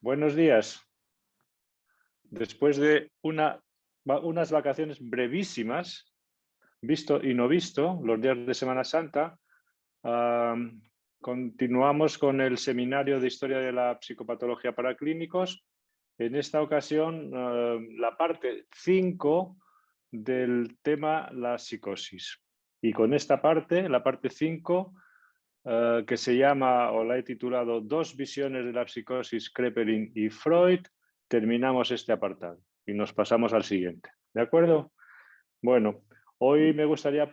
Buenos días. Después de unas vacaciones brevísimas, visto y no visto, los días de Semana Santa, continuamos con el seminario de Historia de la Psicopatología para Clínicos. En esta ocasión, la parte 5 del tema la psicosis. Y con esta parte, la parte 5, que se llama, o la he titulado, Dos visiones de la psicosis, Kraepelin y Freud, terminamos este apartado y nos pasamos al siguiente. ¿De acuerdo? Bueno, hoy me gustaría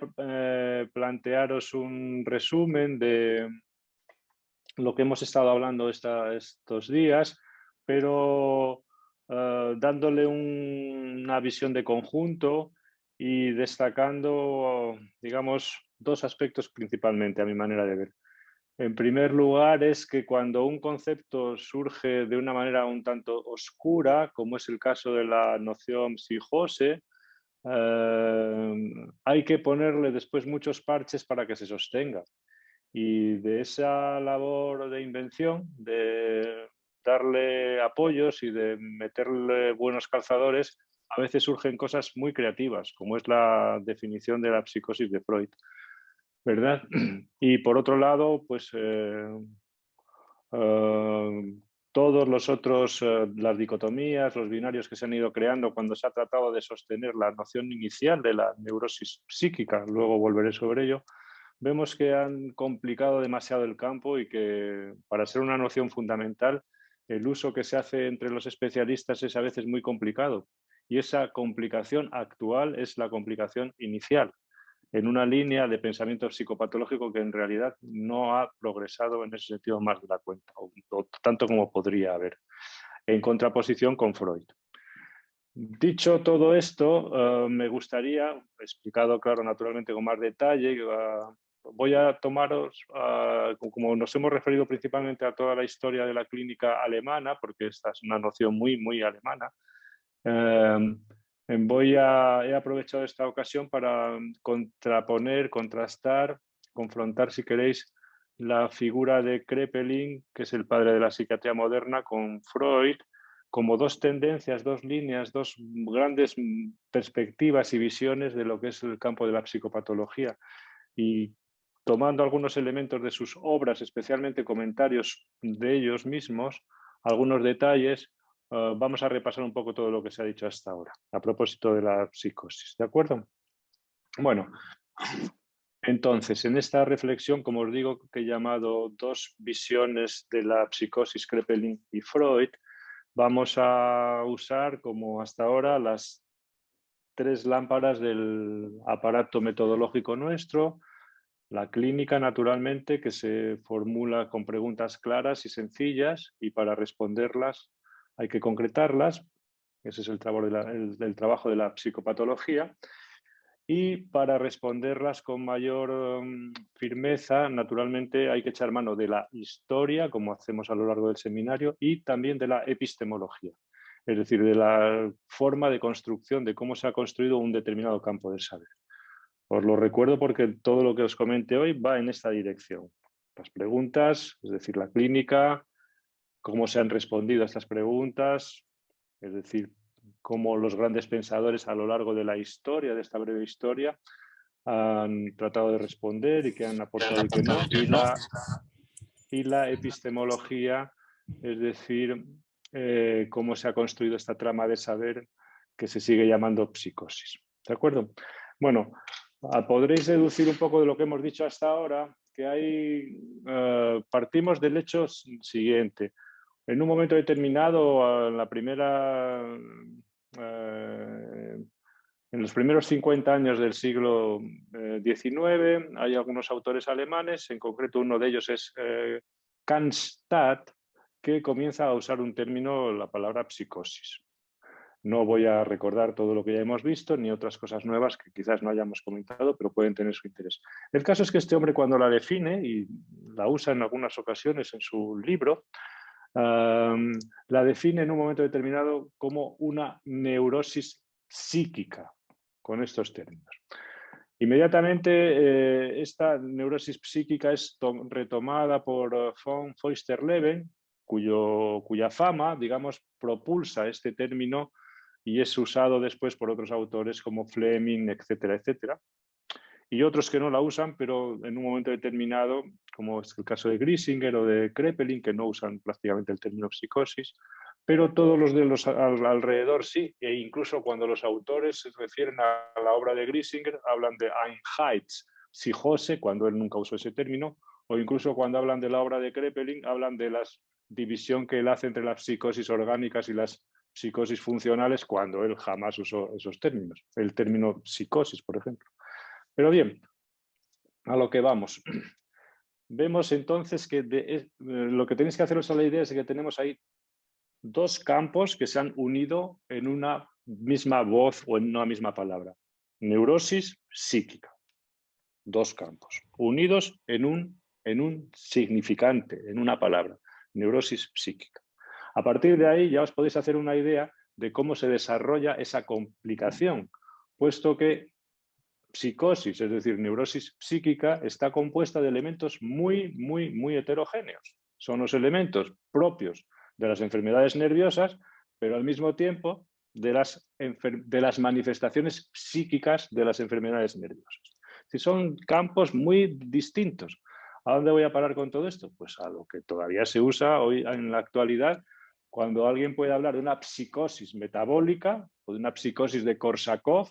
plantearos un resumen de lo que hemos estado hablando estos días, pero dándole una visión de conjunto y destacando, digamos, dos aspectos principalmente, a mi manera de ver. En primer lugar, es que cuando un concepto surge de una manera un tanto oscura, como es el caso de la noción psicose, hay que ponerle después muchos parches para que se sostenga. Y de esa labor de invención, de darle apoyos y de meterle buenos calzadores, a veces surgen cosas muy creativas, como es la definición de la psicosis de Freud, ¿verdad? Y por otro lado, pues todos los otros, las dicotomías, los binarios que se han ido creando cuando se ha tratado de sostener la noción inicial de la neurosis psíquica, luego volveré sobre ello, vemos que han complicado demasiado el campo y que para ser una noción fundamental, el uso que se hace entre los especialistas es a veces muy complicado. Y esa complicación actual es la complicación inicial, en una línea de pensamiento psicopatológico que en realidad no ha progresado en ese sentido más de la cuenta, o tanto como podría haber, en contraposición con Freud. Dicho todo esto, me gustaría, explicado claro, naturalmente con más detalle, voy a tomaros, como nos hemos referido principalmente a toda la historia de la clínica alemana, porque esta es una noción muy, muy alemana, he aprovechado esta ocasión para contraponer, contrastar, confrontar, si queréis, la figura de Kraepelin, que es el padre de la psiquiatría moderna, con Freud, como dos tendencias, dos líneas, dos grandes perspectivas y visiones de lo que es el campo de la psicopatología. Y tomando algunos elementos de sus obras, especialmente comentarios de ellos mismos, algunos detalles, vamos a repasar un poco todo lo que se ha dicho hasta ahora, a propósito de la psicosis, ¿de acuerdo? Bueno, entonces, en esta reflexión, como os digo, que he llamado Dos visiones de la psicosis, Kraepelin y Freud, vamos a usar, como hasta ahora, las tres lámparas del aparato metodológico nuestro, la clínica, naturalmente, que se formula con preguntas claras y sencillas, y para responderlas hay que concretarlas. Ese es el trabajo de la psicopatología. Y para responderlas con mayor firmeza, naturalmente, hay que echar mano de la historia, como hacemos a lo largo del seminario, y también de la epistemología, es decir, de la forma de construcción, de cómo se ha construido un determinado campo del saber. Os lo recuerdo porque todo lo que os comente hoy va en esta dirección. Las preguntas, es decir, la clínica, cómo se han respondido a estas preguntas, es decir, cómo los grandes pensadores a lo largo de la historia, de esta breve historia, han tratado de responder y qué han aportado y qué no, y la epistemología, es decir, cómo se ha construido esta trama de saber que se sigue llamando psicosis. ¿De acuerdo? Bueno, podréis deducir un poco de lo que hemos dicho hasta ahora, que partimos del hecho siguiente. En un momento determinado, en los primeros 50 años del siglo XIX, hay algunos autores alemanes, en concreto uno de ellos es Cannstatt, que comienza a usar un término, la palabra psicosis. No voy a recordar todo lo que ya hemos visto, ni otras cosas nuevas que quizás no hayamos comentado, pero pueden tener su interés. El caso es que este hombre, cuando la define, y la usa en algunas ocasiones en su libro, la define en un momento determinado como una neurosis psíquica, con estos términos. Inmediatamente esta neurosis psíquica es retomada por von Feuchterleben cuya fama, digamos, propulsa este término y es usado después por otros autores como Fleming, etcétera, etcétera. Y otros que no la usan, pero en un momento determinado, como es el caso de Griesinger o de Kraepelin, que no usan prácticamente el término psicosis, pero todos los de los alrededor sí, e incluso cuando los autores se refieren a la obra de Griesinger, hablan de Einheitspsychose, cuando él nunca usó ese término, o incluso cuando hablan de la obra de Kraepelin, hablan de la división que él hace entre las psicosis orgánicas y las psicosis funcionales, cuando él jamás usó esos términos, el término psicosis, por ejemplo. Pero bien, a lo que vamos. Vemos entonces que lo que tenéis que haceros a la idea es que tenemos ahí dos campos que se han unido en una misma voz o en una misma palabra. Neurosis psíquica. Dos campos unidos en un significante, en una palabra. Neurosis psíquica. A partir de ahí ya os podéis hacer una idea de cómo se desarrolla esa complicación, puesto que psicosis, es decir, neurosis psíquica, está compuesta de elementos muy heterogéneos. Son los elementos propios de las enfermedades nerviosas, pero al mismo tiempo de las manifestaciones psíquicas de las enfermedades nerviosas. Son campos muy distintos. ¿A dónde voy a parar con todo esto? Pues a lo que todavía se usa hoy en la actualidad, cuando alguien puede hablar de una psicosis metabólica o de una psicosis de Korsakoff,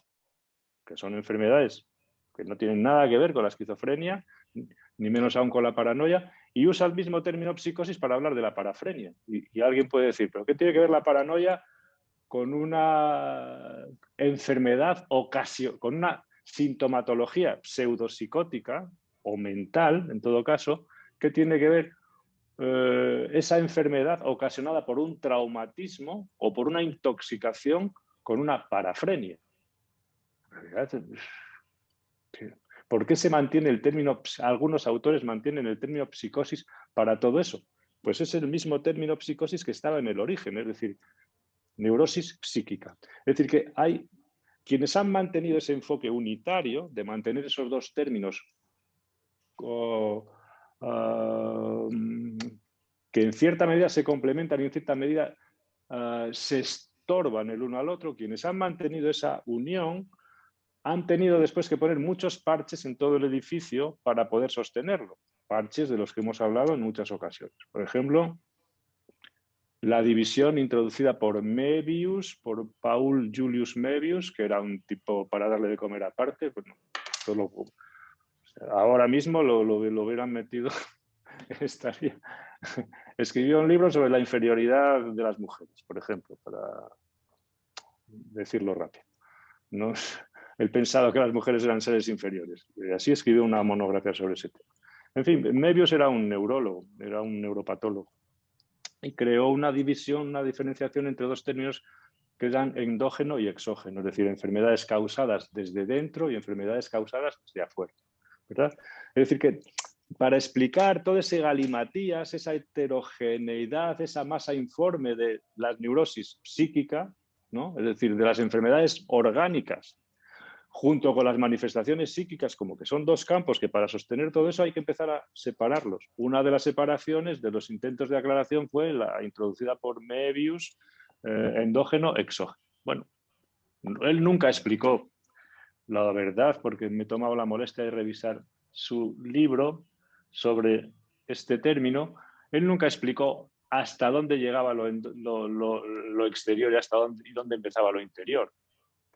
que son enfermedades que no tienen nada que ver con la esquizofrenia, ni menos aún con la paranoia, y usa el mismo término psicosis para hablar de la parafrenia. Y alguien puede decir, ¿pero qué tiene que ver la paranoia con una enfermedad con una sintomatología pseudopsicótica o mental, en todo caso? ¿Qué tiene que ver esa enfermedad ocasionada por un traumatismo o por una intoxicación con una parafrenia? ¿Por qué se mantiene el término? Algunos autores mantienen el término psicosis para todo eso. Pues es el mismo término psicosis que estaba en el origen, es decir, neurosis psíquica. Es decir, que hay quienes han mantenido ese enfoque unitario de mantener esos dos términos que en cierta medida se complementan y en cierta medida se estorban el uno al otro. Quienes han mantenido esa unión han tenido después que poner muchos parches en todo el edificio para poder sostenerlo. Parches de los que hemos hablado en muchas ocasiones. Por ejemplo, la división introducida por Möbius, por Paul Julius Möbius, que era un tipo para darle de comer aparte. Bueno, ahora mismo lo hubieran metido, estaría. Escribió un libro sobre la inferioridad de las mujeres, por ejemplo, para decirlo rápido. ¿No? Él pensaba que las mujeres eran seres inferiores. Y así escribió una monografía sobre ese tema. En fin, Möbius era un neurólogo, era un neuropatólogo. Y creó una división, una diferenciación entre dos términos que eran endógeno y exógeno, es decir, enfermedades causadas desde dentro y enfermedades causadas desde afuera, ¿verdad? Es decir, que para explicar todo ese galimatías, esa heterogeneidad, esa masa informe de la neurosis psíquica, ¿no? Es decir, de las enfermedades orgánicas, junto con las manifestaciones psíquicas, como que son dos campos que para sostener todo eso hay que empezar a separarlos. Una de las separaciones de los intentos de aclaración fue la introducida por Möbius, endógeno-exógeno. Bueno, él nunca explicó la verdad, porque me he tomado la molestia de revisar su libro sobre este término. Él nunca explicó hasta dónde llegaba lo exterior y dónde empezaba lo interior.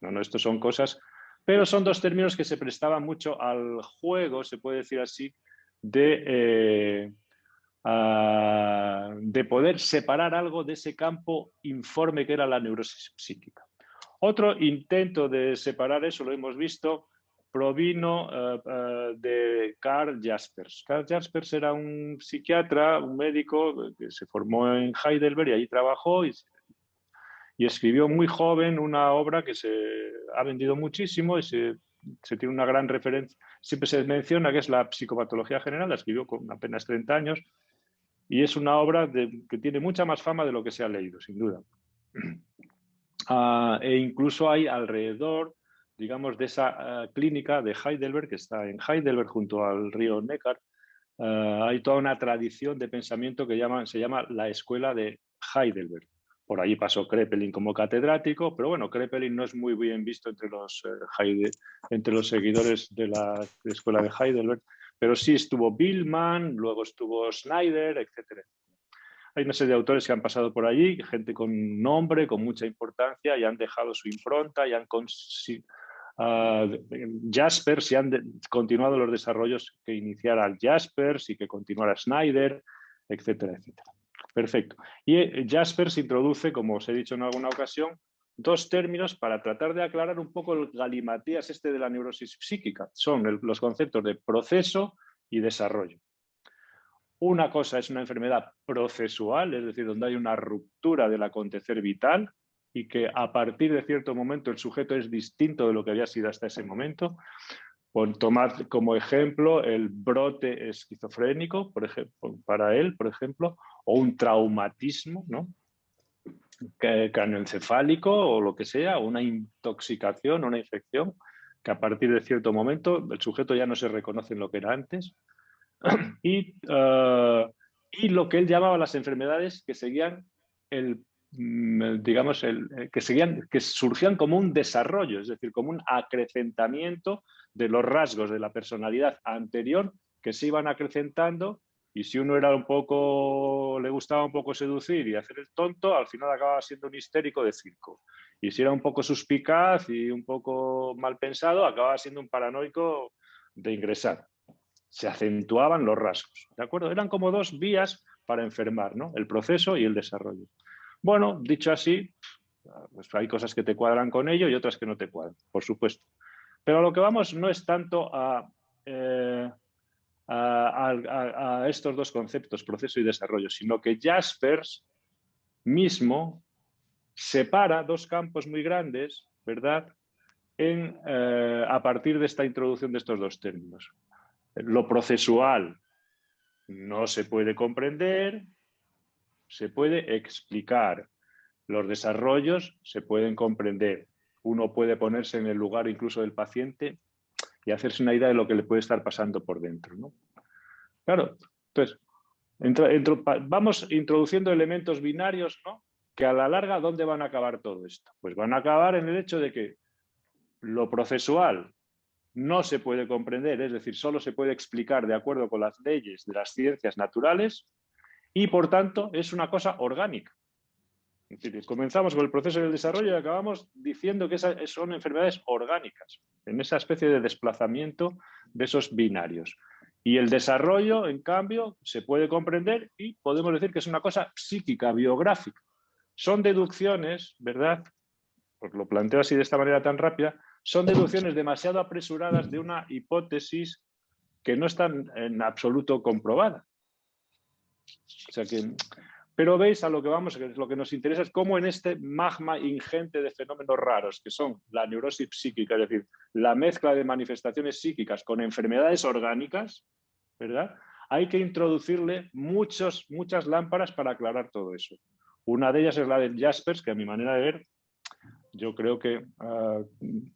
No, estos son cosas, pero son dos términos que se prestaban mucho al juego, se puede decir así, de poder separar algo de ese campo informe que era la neurosis psíquica. Otro intento de separar eso, lo hemos visto, provino de Karl Jaspers. Karl Jaspers era un psiquiatra, un médico que se formó en Heidelberg y allí trabajó y escribió muy joven una obra que se ha vendido muchísimo y se tiene una gran referencia. Siempre se menciona que es la psicopatología general, la escribió con apenas 30 años y es una obra que tiene mucha más fama de lo que se ha leído, sin duda. E incluso hay alrededor, digamos, de esa clínica de Heidelberg, que está en Heidelberg junto al río Neckar, hay toda una tradición de pensamiento que se llama la escuela de Heidelberg. Por allí pasó Kraepelin como catedrático, pero bueno, Kraepelin no es muy bien visto entre los seguidores de la escuela de Heidelberg, pero sí estuvo Billman, luego estuvo Schneider, etcétera. Hay una serie de autores que han pasado por allí, gente con nombre, con mucha importancia, y han dejado su impronta, y han Jaspers, y han continuado los desarrollos que iniciara Jaspers y que continuara Schneider, etcétera, etcétera. Perfecto. Y Jaspers introduce, como os he dicho en alguna ocasión, dos términos para tratar de aclarar un poco el galimatías de la neurosis psíquica. Son los conceptos de proceso y desarrollo. Una cosa es una enfermedad procesual, es decir, donde hay una ruptura del acontecer vital y que a partir de cierto momento el sujeto es distinto de lo que había sido hasta ese momento. Tomad como ejemplo el brote esquizofrénico, por ejemplo, para él, por ejemplo, o un traumatismo, ¿no? Cráneoencefálico o lo que sea, o una intoxicación, una infección, que a partir de cierto momento el sujeto ya no se reconoce en lo que era antes. Y lo que él llamaba las enfermedades que seguían que surgían como un desarrollo, es decir, como un acrecentamiento de los rasgos de la personalidad anterior que se iban acrecentando, y si uno era le gustaba un poco seducir y hacer el tonto, al final acababa siendo un histérico de circo. Y si era un poco suspicaz y un poco mal pensado, acababa siendo un paranoico de ingresar. Se acentuaban los rasgos, ¿de acuerdo? Eran como dos vías para enfermar, ¿no? El proceso y el desarrollo. Bueno, dicho así, pues hay cosas que te cuadran con ello y otras que no te cuadran, por supuesto. Pero a lo que vamos no es tanto a estos dos conceptos, proceso y desarrollo, sino que Jaspers mismo separa dos campos muy grandes, ¿verdad?, a partir de esta introducción de estos dos términos. Lo procesual no se puede comprender, se puede explicar. Los desarrollos se pueden comprender. Uno puede ponerse en el lugar incluso del paciente y hacerse una idea de lo que le puede estar pasando por dentro, ¿no? Claro, entonces, vamos introduciendo elementos binarios, ¿no?, que a la larga, ¿dónde van a acabar todo esto? Pues van a acabar en el hecho de que lo procesual no se puede comprender, es decir, solo se puede explicar de acuerdo con las leyes de las ciencias naturales y, por tanto, es una cosa orgánica. Es decir, comenzamos con el proceso del desarrollo y acabamos diciendo que son enfermedades orgánicas, en esa especie de desplazamiento de esos binarios. Y el desarrollo, en cambio, se puede comprender y podemos decir que es una cosa psíquica, biográfica. Son deducciones, ¿verdad? Pues lo planteo así de esta manera tan rápida, son deducciones demasiado apresuradas de una hipótesis que no está en absoluto comprobada. O sea que, pero veis a lo que vamos, que lo que nos interesa es cómo en este magma ingente de fenómenos raros, que son la neurosis psíquica, es decir, la mezcla de manifestaciones psíquicas con enfermedades orgánicas, ¿verdad?, hay que introducirle muchas lámparas para aclarar todo eso. Una de ellas es la de Jaspers, que a mi manera de ver, yo creo que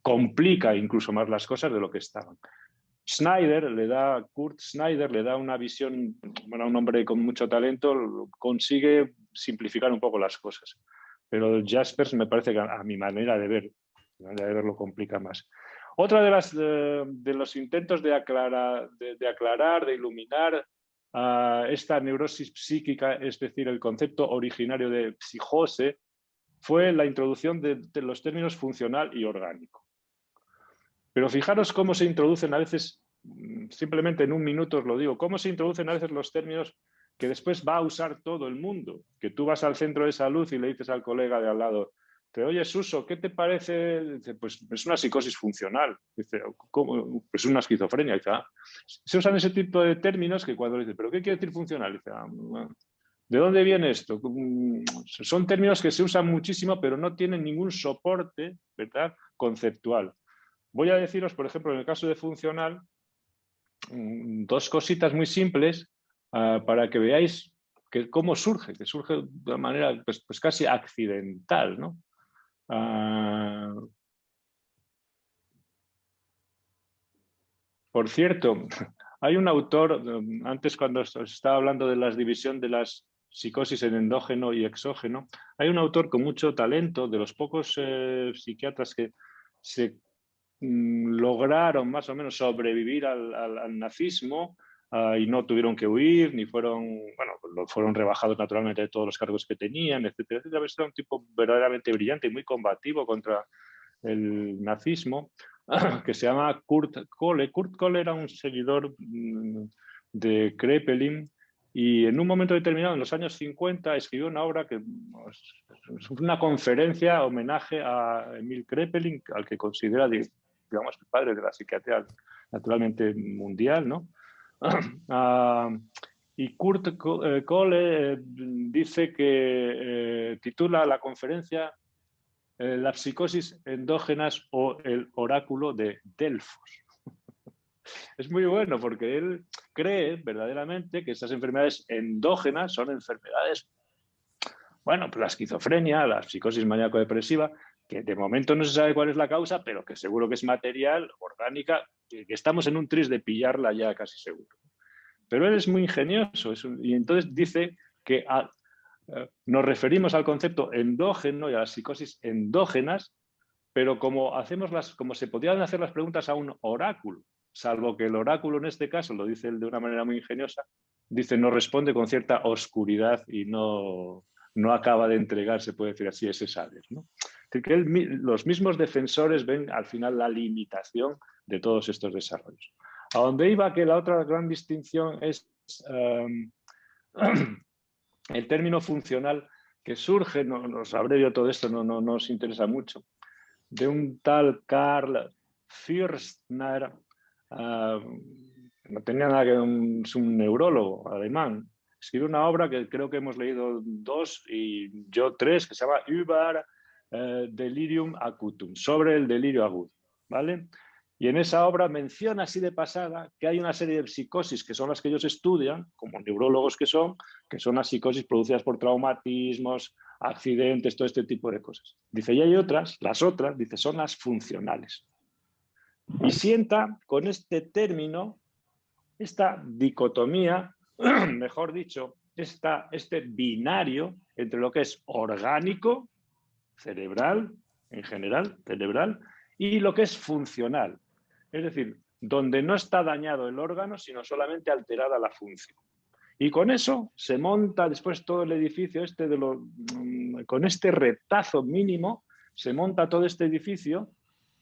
complica incluso más las cosas de lo que estaban. Kurt Schneider le da una visión, bueno, un hombre con mucho talento, consigue simplificar un poco las cosas. Pero Jaspers me parece que a mi manera de ver, lo complica más. Otra de los intentos de aclarar, de iluminar esta neurosis psíquica, es decir, el concepto originario de psicose, fue la introducción de los términos funcional y orgánico. Pero fijaros cómo se introducen a veces, simplemente en un minuto os lo digo, cómo se introducen a veces los términos que después va a usar todo el mundo. Que tú vas al centro de salud y le dices al colega de al lado, oye, Suso, ¿qué te parece? Dice, pues es una psicosis funcional. Dice, ¿cómo? Pues una esquizofrenia. Dice, se usan ese tipo de términos que cuando le dice, ¿pero qué quiere decir funcional? Dice, ¿de dónde viene esto? Son términos que se usan muchísimo, pero no tienen ningún soporte, ¿verdad?, conceptual. Voy a deciros, por ejemplo, en el caso de funcional, dos cositas muy simples para que veáis cómo surge, que surge de una manera pues casi accidental, ¿no? Por cierto, Hay un autor, antes cuando os estaba hablando de la división de las psicosis en endógeno y exógeno, hay un autor con mucho talento, de los pocos psiquiatras que se lograron más o menos sobrevivir al nazismo y no tuvieron que huir, ni fueron, bueno, fueron rebajados naturalmente de todos los cargos que tenían, etcétera, etcétera. Era un tipo verdaderamente brillante y muy combativo contra el nazismo, que se llama Kurt Kohle. Kurt Kohle era un seguidor de Kraepelin y en un momento determinado, en los años 50, escribió una obra que es una conferencia, homenaje a Emil Kraepelin, al que considera, digamos, el padre de la psiquiatría naturalmente mundial, ¿no? Y Kurt Kohle dice que titula la conferencia las psicosis endógenas o el oráculo de Delfos. Es muy bueno porque él cree verdaderamente que estas enfermedades endógenas son enfermedades, bueno, pues la esquizofrenia, la psicosis maníaco-depresiva, que de momento no se sabe cuál es la causa, pero que seguro que es material, orgánica, que estamos en un tris de pillarla ya casi seguro. Pero él es muy ingenioso y entonces dice que nos referimos al concepto endógeno y a las psicosis endógenas, pero como se podían hacer las preguntas a un oráculo, salvo que el oráculo en este caso, lo dice él de una manera muy ingeniosa, dice no responde con cierta oscuridad y no acaba de entregar, se puede decir así, ese saber, ¿no? Es decir, que los mismos defensores ven al final la limitación de todos estos desarrollos. A donde iba que la otra gran distinción es el término funcional que surge, no sabré yo todo esto, no nos interesa mucho, de un tal Karl Fürstner, no tenía nada que ver, es un neurólogo alemán. Escribe una obra que creo que hemos leído 2 y yo 3, que se llama Über Delirium Acutum, sobre el delirio agudo, ¿vale? Y en esa obra menciona así de pasada que hay una serie de psicosis que son las que ellos estudian, como neurólogos que son las psicosis producidas por traumatismos, accidentes, todo este tipo de cosas. Dice, y hay otras, dice, son las funcionales. Y sienta con este término, esta dicotomía, mejor dicho, este binario entre lo que es orgánico, cerebral, en general, cerebral, y lo que es funcional. Es decir, donde no está dañado el órgano, sino solamente alterada la función. Y con eso se monta después todo el edificio con este retazo mínimo, se monta todo este edificio,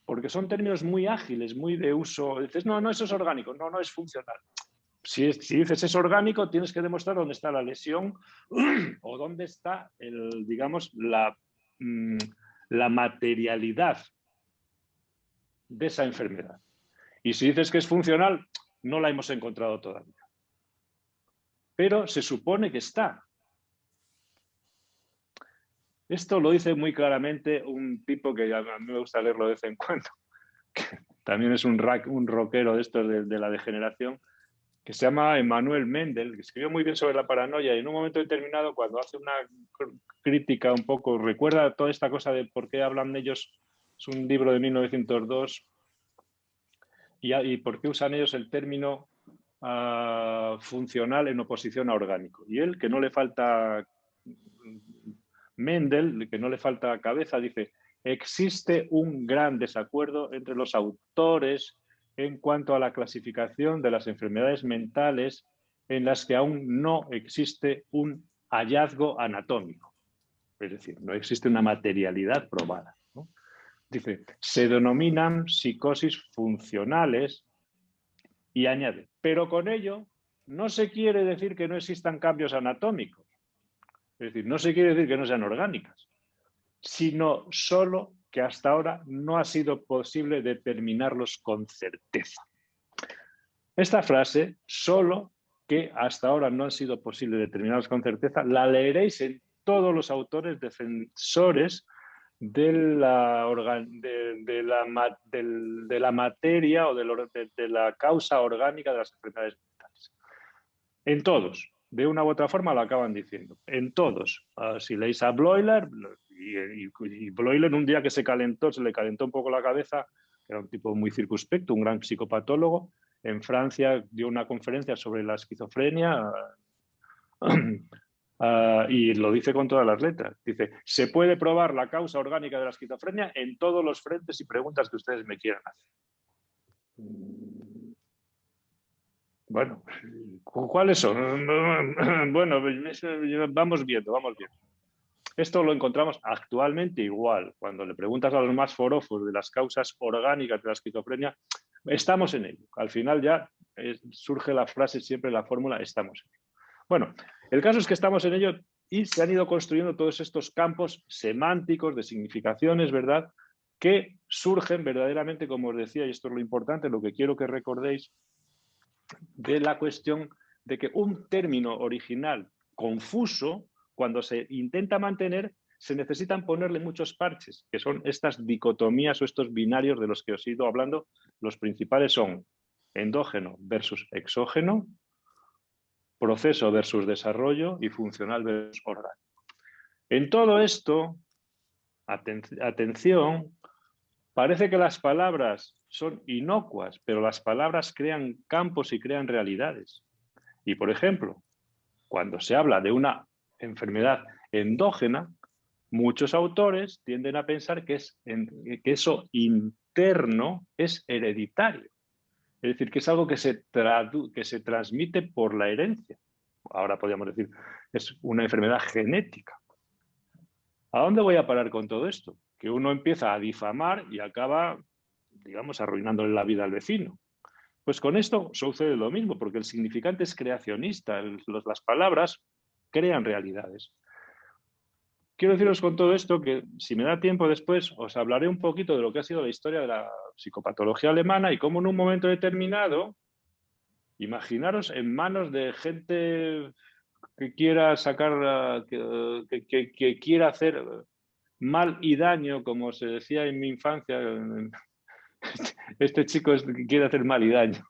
porque son términos muy ágiles, muy de uso. Dices, no, eso es orgánico, no es funcional. Si dices es orgánico, tienes que demostrar dónde está la lesión o dónde está, digamos, la materialidad de esa enfermedad. Y si dices que es funcional, no la hemos encontrado todavía. Pero se supone que está. Esto lo dice muy claramente un tipo que a mí me gusta leerlo de vez en cuando, que también es un rockero de estos de la degeneración, que se llama Emmanuel Mendel, que escribió muy bien sobre la paranoia y en un momento determinado, cuando hace una crítica un poco, recuerda toda esta cosa de por qué hablan ellos, es un libro de 1902, y por qué usan ellos el término funcional en oposición a orgánico. Y él, que no le falta Mendel, que no le falta cabeza, dice, existe un gran desacuerdo entre los autores en cuanto a la clasificación de las enfermedades mentales en las que aún no existe un hallazgo anatómico. Es decir, no existe una materialidad probada, ¿no? Dice, se denominan psicosis funcionales y añade, pero con ello no se quiere decir que no existan cambios anatómicos. Es decir, no se quiere decir que no sean orgánicas, sino solo que hasta ahora no ha sido posible determinarlos con certeza. Esta frase, solo que hasta ahora no ha sido posible determinarlos con certeza, la leeréis en todos los autores defensores de la materia o de la causa orgánica de las enfermedades mentales. En todos, de una u otra forma lo acaban diciendo. En todos. Si leéis a Bleuler, y Bleuler un día que se le calentó un poco la cabeza, era un tipo muy circunspecto, un gran psicopatólogo, en Francia dio una conferencia sobre la esquizofrenia y lo dice con todas las letras. Dice, se puede probar la causa orgánica de la esquizofrenia en todos los frentes y preguntas que ustedes me quieran hacer. Bueno, ¿cuáles son? Bueno, vamos viendo, vamos viendo. Esto lo encontramos actualmente igual. Cuando le preguntas a los más forofos de las causas orgánicas de la esquizofrenia, estamos en ello. Al final ya surge la frase, siempre la fórmula, estamos en ello. Bueno, el caso es que estamos en ello y se han ido construyendo todos estos campos semánticos de significaciones, ¿verdad?, que surgen verdaderamente, como os decía, y esto es lo importante, lo que quiero que recordéis, de la cuestión de que un término original confuso, cuando se intenta mantener, se necesitan ponerle muchos parches, que son estas dicotomías o estos binarios de los que os he ido hablando. Los principales son endógeno versus exógeno, proceso versus desarrollo y funcional versus orgánico. En todo esto, atención, parece que las palabras son inocuas, pero las palabras crean campos y crean realidades. Y, por ejemplo, cuando se habla de una enfermedad endógena, muchos autores tienden a pensar que eso interno es hereditario. Es decir, que es algo que se transmite por la herencia. Ahora podríamos decir, es una enfermedad genética. ¿A dónde voy a parar con todo esto? Que uno empieza a difamar y acaba, digamos, arruinándole la vida al vecino. Pues con esto sucede lo mismo, porque el significante es creacionista. Las palabras crean realidades. Quiero deciros con todo esto que, si me da tiempo después, os hablaré un poquito de lo que ha sido la historia de la psicopatología alemana y cómo en un momento determinado, imaginaros en manos de gente que quiera sacar, que quiera hacer mal y daño, como se decía en mi infancia, este chico quiere hacer mal y daño.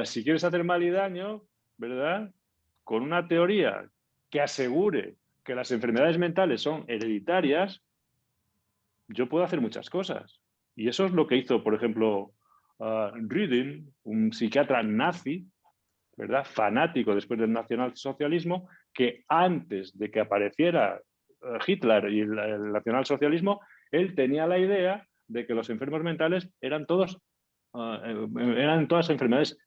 Si quieres hacer mal y daño, ¿verdad?, con una teoría que asegure que las enfermedades mentales son hereditarias, yo puedo hacer muchas cosas. Y eso es lo que hizo, por ejemplo, Rüdin, un psiquiatra nazi, ¿verdad?, fanático después del nacionalsocialismo, que antes de que apareciera Hitler y el nacionalsocialismo, él tenía la idea de que los enfermos mentales eran todas enfermedades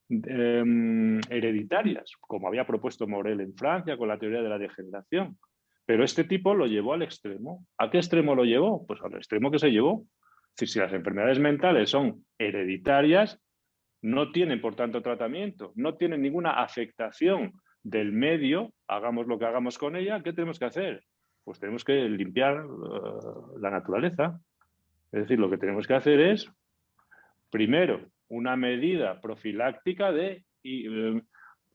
hereditarias, como había propuesto Morel en Francia con la teoría de la degeneración. Pero este tipo lo llevó al extremo. ¿A qué extremo lo llevó? Pues al extremo que se llevó. Es decir, si las enfermedades mentales son hereditarias, no tienen, por tanto, tratamiento, no tienen ninguna afectación del medio, hagamos lo que hagamos con ella, ¿qué tenemos que hacer? Pues tenemos que limpiar la naturaleza. Es decir, lo que tenemos que hacer es, primero, una medida profiláctica de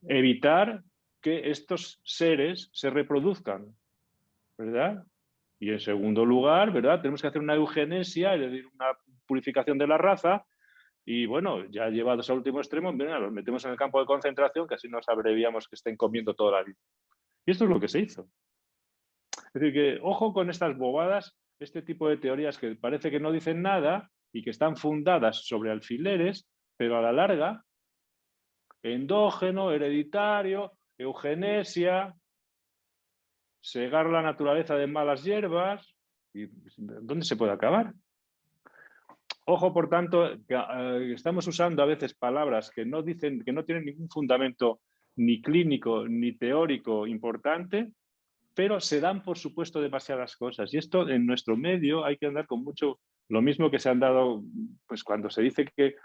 evitar que estos seres se reproduzcan, ¿verdad? Y en segundo lugar, ¿verdad?, tenemos que hacer una eugenesia, es decir, una purificación de la raza. Y bueno, ya llevados al último extremo, mira, los metemos en el campo de concentración, que así nos abreviamos que estén comiendo toda la vida. Y esto es lo que se hizo. Es decir, que ojo con estas bobadas, este tipo de teorías que parece que no dicen nada y que están fundadas sobre alfileres, pero a la larga, endógeno, hereditario, eugenesia, segar la naturaleza de malas hierbas, ¿y dónde se puede acabar? Ojo, por tanto, que estamos usando a veces palabras que no dicen, que no tienen ningún fundamento ni clínico ni teórico importante, pero se dan por supuesto demasiadas cosas. Y esto en nuestro medio hay que andar con mucho, lo mismo que se han dado, pues cuando se dice que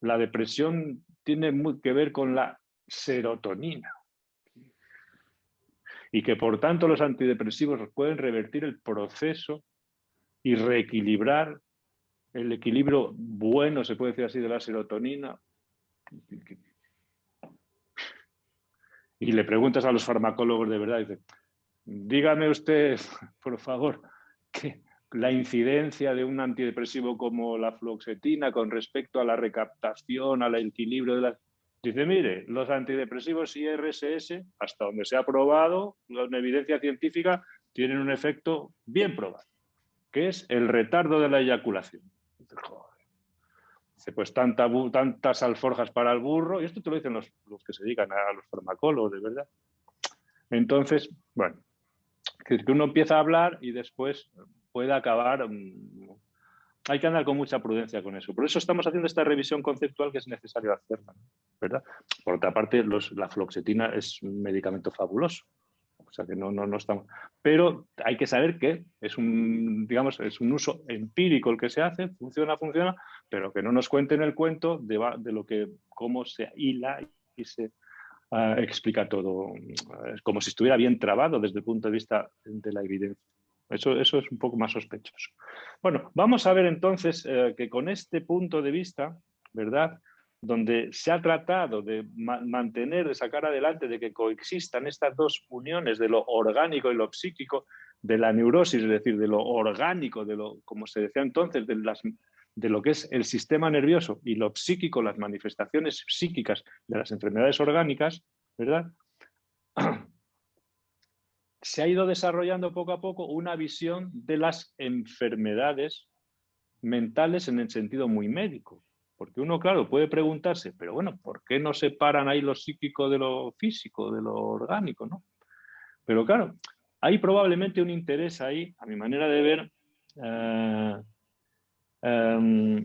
la depresión tiene que ver con la serotonina y que por tanto los antidepresivos pueden revertir el proceso y reequilibrar el equilibrio bueno, se puede decir así, de la serotonina. Y le preguntas a los farmacólogos de verdad, dice, dígame usted, por favor, que la incidencia de un antidepresivo como la fluoxetina con respecto a la recaptación, al equilibrio de la... Dice, mire, los antidepresivos IRSS, hasta donde se ha probado, con evidencia científica, tienen un efecto bien probado, que es el retardo de la eyaculación. Dice, joder. Dice, pues tantas alforjas para el burro, y esto te lo dicen los que se dedican a los farmacólogos, de verdad. Entonces, bueno, que uno empieza a hablar y después puede acabar... hay que andar con mucha prudencia con eso. Por eso estamos haciendo esta revisión conceptual que es necesario hacerla, ¿verdad? Por otra parte, la fluoxetina es un medicamento fabuloso. O sea que no estamos... Pero hay que saber que es digamos, es un uso empírico el que se hace, funciona, pero que no nos cuenten el cuento de lo que, cómo se hila y se explica todo, como si estuviera bien trabado desde el punto de vista de la evidencia. Eso es un poco más sospechoso. Bueno, vamos a ver entonces que con este punto de vista, ¿verdad?, donde se ha tratado de mantener, de sacar adelante, de que coexistan estas dos uniones de lo orgánico y lo psíquico, de la neurosis, es decir, de lo orgánico, de lo, como se decía entonces, de lo que es el sistema nervioso y lo psíquico, las manifestaciones psíquicas de las enfermedades orgánicas, ¿verdad? Se ha ido desarrollando poco a poco una visión de las enfermedades mentales en el sentido muy médico. Porque uno, claro, puede preguntarse, pero bueno, ¿por qué no separan ahí lo psíquico de lo físico, de lo orgánico, ¿no? Pero claro, hay probablemente un interés ahí, a mi manera de ver,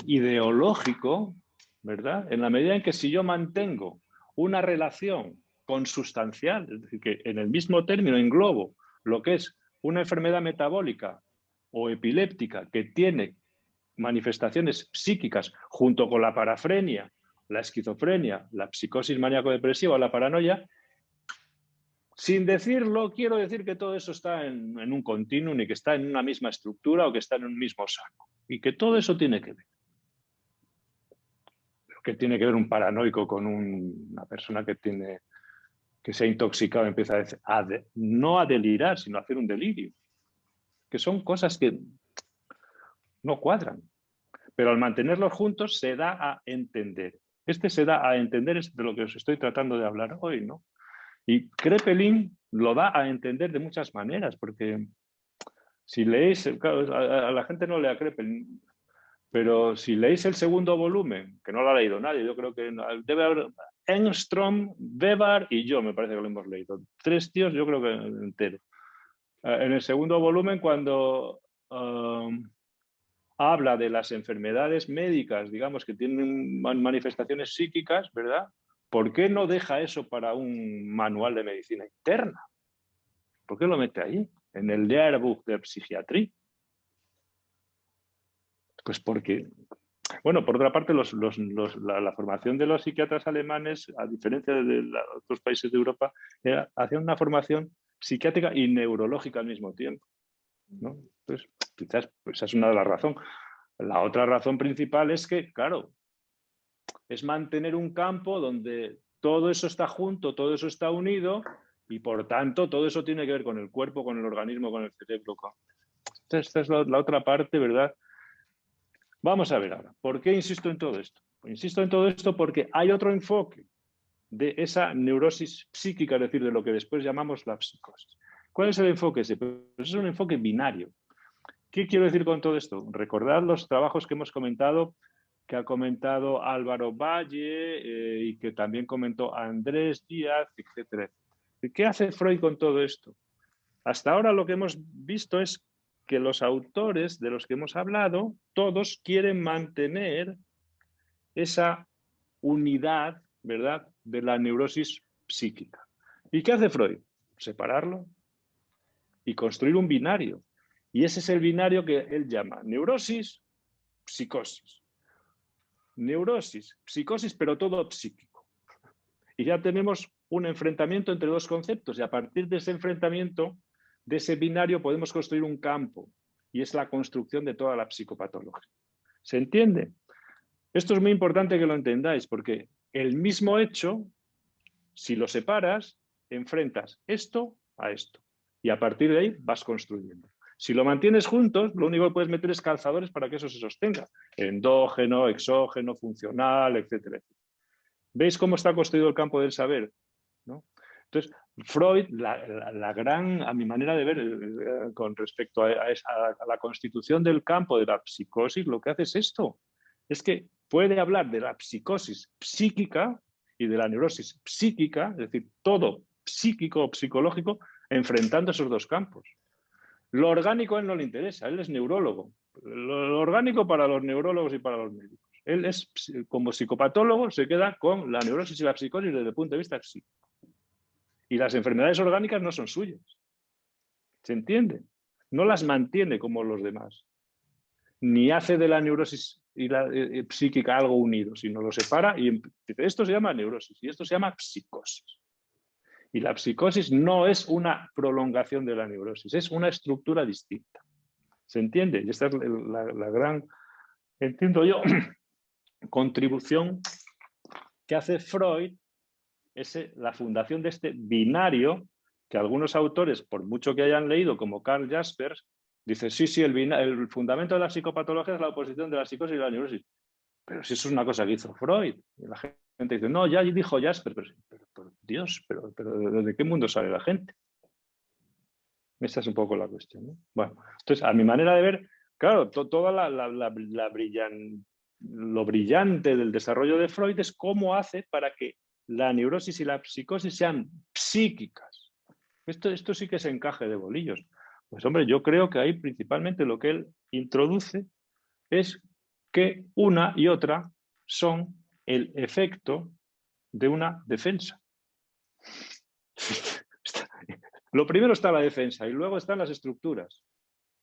ideológico, ¿verdad? En la medida en que si yo mantengo una relación consustancial, es decir, que en el mismo término englobo lo que es una enfermedad metabólica o epiléptica que tiene manifestaciones psíquicas junto con la parafrenia, la esquizofrenia, la psicosis maníaco-depresiva o la paranoia, sin decirlo, quiero decir que todo eso está en un continuum y que está en una misma estructura o que está en un mismo saco. Y que todo eso tiene que ver. ¿Qué tiene que ver un paranoico con una persona que se ha intoxicado y empieza no a delirar, sino a hacer un delirio? Que son cosas que no cuadran. Pero al mantenerlos juntos se da a entender. Se da a entender es de lo que os estoy tratando de hablar hoy, ¿no? Y Kraepelin lo da a entender de muchas maneras, porque si leéis, claro, a la gente no lee a Kraepelin, pero si leéis el segundo volumen, que no lo ha leído nadie, yo creo que debe haber Engström, Weber y yo, me parece que lo hemos leído. 3 tíos, yo creo que entero. En el segundo volumen, cuando habla de las enfermedades médicas, digamos, que tienen manifestaciones psíquicas, ¿verdad? ¿Por qué no deja eso para un manual de medicina interna? ¿Por qué lo mete ahí? En el Lehrbuch de Psiquiatría. Pues porque, bueno, por otra parte, la formación de los psiquiatras alemanes, a diferencia de otros países de Europa, hacían una formación psiquiátrica y neurológica al mismo tiempo, ¿no? Entonces, quizás pues, esa es una de las razones. La otra razón principal es que, claro, es mantener un campo donde todo eso está junto, todo eso está unido y, por tanto, todo eso tiene que ver con el cuerpo, con el organismo, con el cerebro. Esta es la otra parte, ¿verdad? Vamos a ver ahora, ¿por qué insisto en todo esto? Insisto en todo esto porque hay otro enfoque de esa neurosis psíquica, es decir, de lo que después llamamos la psicosis. ¿Cuál es el enfoque ese? Pues es un enfoque binario. ¿Qué quiero decir con todo esto? Recordad los trabajos que hemos comentado, que ha comentado Álvaro Valle y que también comentó Andrés Díaz, etcétera. ¿Qué hace Freud con todo esto? Hasta ahora lo que hemos visto es que los autores de los que hemos hablado, todos quieren mantener esa unidad, ¿verdad?, de la neurosis psíquica. ¿Y qué hace Freud? Separarlo y construir un binario. Y ese es el binario que él llama neurosis, psicosis. Neurosis, psicosis, pero todo psíquico. Y ya tenemos un enfrentamiento entre dos conceptos y a partir de ese enfrentamiento, de ese binario, podemos construir un campo y es la construcción de toda la psicopatología. ¿Se entiende? Esto es muy importante que lo entendáis porque el mismo hecho, si lo separas, enfrentas esto a esto y a partir de ahí vas construyendo. Si lo mantienes juntos, lo único que puedes meter es calzadores para que eso se sostenga. Endógeno, exógeno, funcional, etcétera, etcétera. ¿Veis cómo está construido el campo del saber? ¿No? Entonces, Freud, la gran, a mi manera de ver, con respecto a la constitución del campo de la psicosis, lo que hace es esto. Es que puede hablar de la psicosis psíquica y de la neurosis psíquica, es decir, todo psíquico o psicológico, enfrentando esos dos campos. Lo orgánico a él no le interesa, él es neurólogo. Lo orgánico para los neurólogos y para los médicos. Él es, como psicopatólogo, se queda con la neurosis y la psicosis desde el punto de vista psíquico. Y las enfermedades orgánicas no son suyas. ¿Se entiende? No las mantiene como los demás. Ni hace de la neurosis y la psíquica algo unido, sino lo separa y dice, esto se llama neurosis y esto se llama psicosis. Y la psicosis no es una prolongación de la neurosis, es una estructura distinta. ¿Se entiende? Y esta es la gran, entiendo yo, contribución que hace Freud, la fundación de este binario que algunos autores, por mucho que hayan leído, como Karl Jaspers, dice, sí, el fundamento de la psicopatología es la oposición de la psicosis y la neurosis. Pero si eso es una cosa que hizo Freud. Y la gente dice, no, ya dijo Jaspers, pero Dios, pero ¿de qué mundo sale la gente? Esa es un poco la cuestión, ¿no? Bueno, entonces, a mi manera de ver, claro, toda lo brillante del desarrollo de Freud es cómo hace para que la neurosis y la psicosis sean psíquicas. Esto sí que es encaje de bolillos. Pues hombre, yo creo que ahí principalmente lo que él introduce es que una y otra son el efecto de una defensa. Lo primero está la defensa y luego están las estructuras.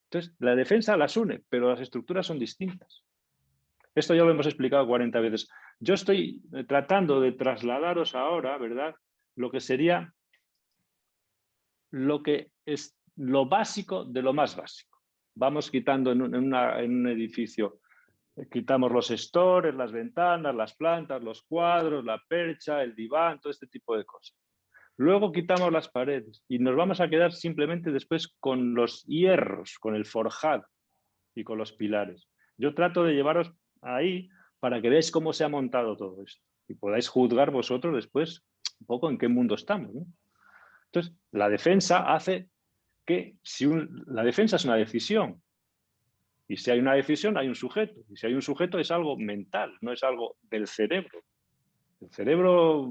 Entonces, la defensa las une, pero las estructuras son distintas. Esto ya lo hemos explicado 40 veces. Yo estoy tratando de trasladaros ahora, ¿verdad?, lo que sería lo que es lo básico de lo más básico. Vamos quitando en un edificio, quitamos los estores, las ventanas, las plantas, los cuadros, la percha, el diván, todo este tipo de cosas. Luego quitamos las paredes y nos vamos a quedar simplemente después con los hierros, con el forjado y con los pilares. Yo trato de llevaros ahí para que veáis cómo se ha montado todo esto y podáis juzgar vosotros después un poco en qué mundo estamos, ¿no? Entonces, la defensa hace que la defensa es una decisión y si hay una decisión hay un sujeto y si hay un sujeto es algo mental, no es algo del cerebro. El cerebro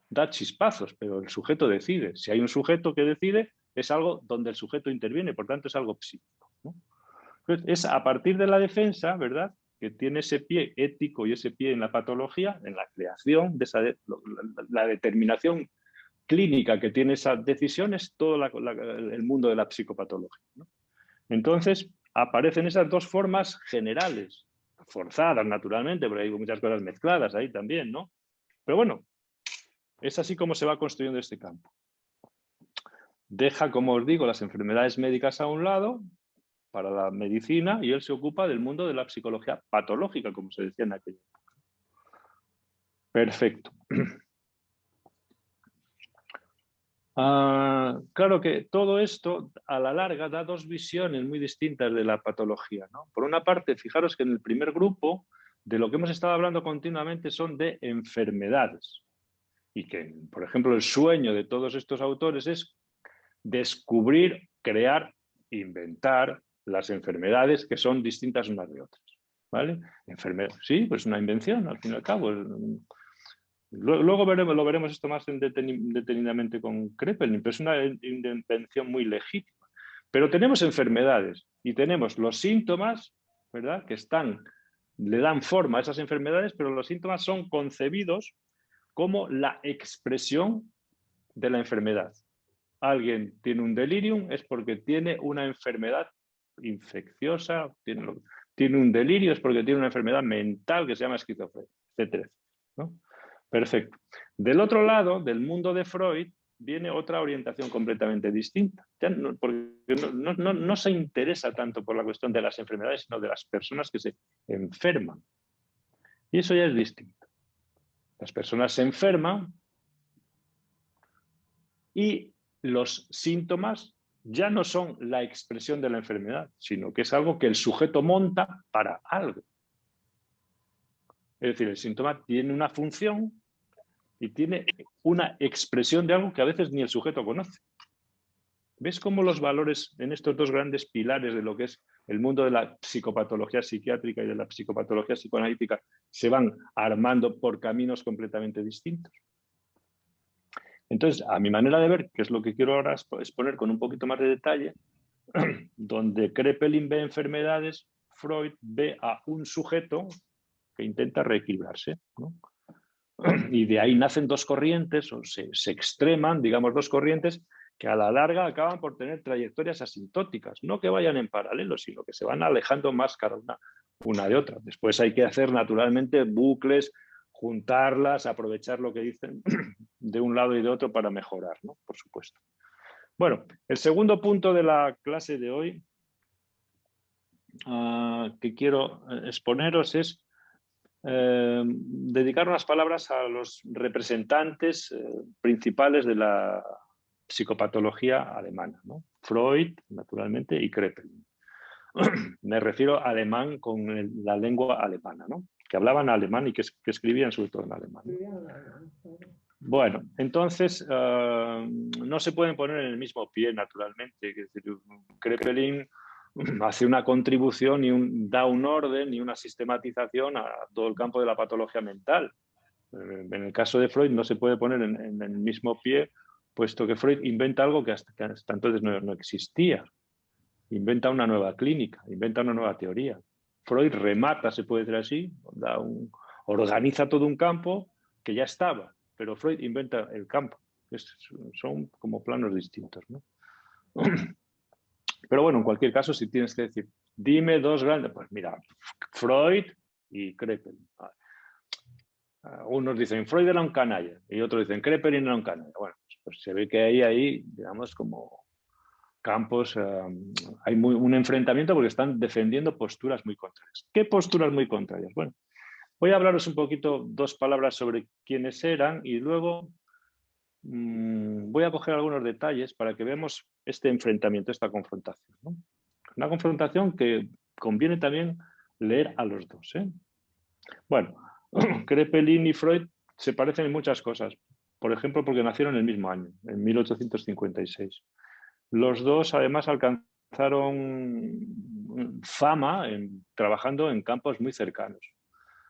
da chispazos, pero el sujeto decide. Si hay un sujeto que decide, es algo donde el sujeto interviene, por tanto es algo psíquico, ¿no? Entonces, es a partir de la defensa, ¿verdad?, que tiene ese pie ético y ese pie en la patología, en la creación de la determinación clínica que tiene esas decisiones, todo el mundo de la psicopatología, ¿no? Entonces, aparecen esas dos formas generales, forzadas naturalmente, porque hay muchas cosas mezcladas ahí también, ¿no? Pero bueno, es así como se va construyendo este campo. Deja, como os digo, las enfermedades médicas a un lado para la medicina y él se ocupa del mundo de la psicología patológica, como se decía en aquella época. Perfecto. Claro que todo esto a la larga da dos visiones muy distintas de la patología, ¿no? Por una parte, fijaros que en el primer grupo de lo que hemos estado hablando continuamente son de enfermedades y que, por ejemplo, el sueño de todos estos autores es descubrir, crear, inventar las enfermedades que son distintas unas de otras, ¿vale? Sí, pues una invención, al fin y al cabo. Luego lo veremos esto más detenidamente con Kraepelin, pero es una invención muy legítima. Pero tenemos enfermedades y tenemos los síntomas, ¿verdad?, que le dan forma a esas enfermedades, pero los síntomas son concebidos como la expresión de la enfermedad. Alguien tiene un delirium es porque tiene una enfermedad infecciosa, tiene un delirio es porque tiene una enfermedad mental que se llama esquizofrenia, etcétera, ¿no? Perfecto. Del otro lado, del mundo de Freud, viene otra orientación completamente distinta, porque no se interesa tanto por la cuestión de las enfermedades, sino de las personas que se enferman. Y eso ya es distinto. Las personas se enferman y los síntomas ya no son la expresión de la enfermedad, sino que es algo que el sujeto monta para algo. Es decir, el síntoma tiene una función y tiene una expresión de algo que a veces ni el sujeto conoce. ¿Ves cómo los valores en estos dos grandes pilares de lo que es el mundo de la psicopatología psiquiátrica y de la psicopatología psicoanalítica se van armando por caminos completamente distintos. Entonces, a mi manera de ver, que es lo que quiero ahora exponer con un poquito más de detalle, donde Kraepelin ve enfermedades, Freud ve a un sujeto que intenta reequilibrarse, ¿no? Y de ahí nacen dos corrientes, o se extreman, digamos, dos corrientes que a la larga acaban por tener trayectorias asintóticas, no que vayan en paralelo, sino que se van alejando más cada una de otra. Después hay que hacer naturalmente bucles, juntarlas, aprovechar lo que dicen de un lado y de otro para mejorar, ¿no? Por supuesto. Bueno, el segundo punto de la clase de hoy que quiero exponeros es dedicar unas palabras a los representantes principales de la psicopatología alemana, ¿no? Freud, naturalmente, y Kraepelin. Me refiero a alemán con la lengua alemana, ¿no? Que hablaban alemán y que escribían sobre todo en alemán, ¿no? Bueno, entonces no se pueden poner en el mismo pie, naturalmente. Es decir, Kraepelin hace una contribución y da un orden y una sistematización a todo el campo de la patología mental. En el caso de Freud no se puede poner en el mismo pie, puesto que Freud inventa algo que hasta entonces no existía. Inventa una nueva clínica, inventa una nueva teoría. Freud remata, se puede decir así, organiza todo un campo que ya estaba, pero Freud inventa el campo. Son como planos distintos, ¿no? Pero bueno, en cualquier caso, si tienes que decir, dime dos grandes, pues mira, Freud y Kraepelin. Unos dicen Freud era un canalla y otros dicen Kraepelin era un canalla. Bueno, pues se ve que hay, digamos, como campos, hay un enfrentamiento porque están defendiendo posturas muy contrarias. ¿Qué posturas muy contrarias? Bueno, voy a hablaros un poquito, dos palabras sobre quiénes eran y luego voy a coger algunos detalles para que veamos este enfrentamiento, esta confrontación, ¿no? Una confrontación que conviene también leer a los dos, ¿eh? Bueno, Kraepelin y Freud se parecen en muchas cosas. Por ejemplo, porque nacieron en el mismo año, en 1856. Los dos, además, alcanzaron fama trabajando en campos muy cercanos.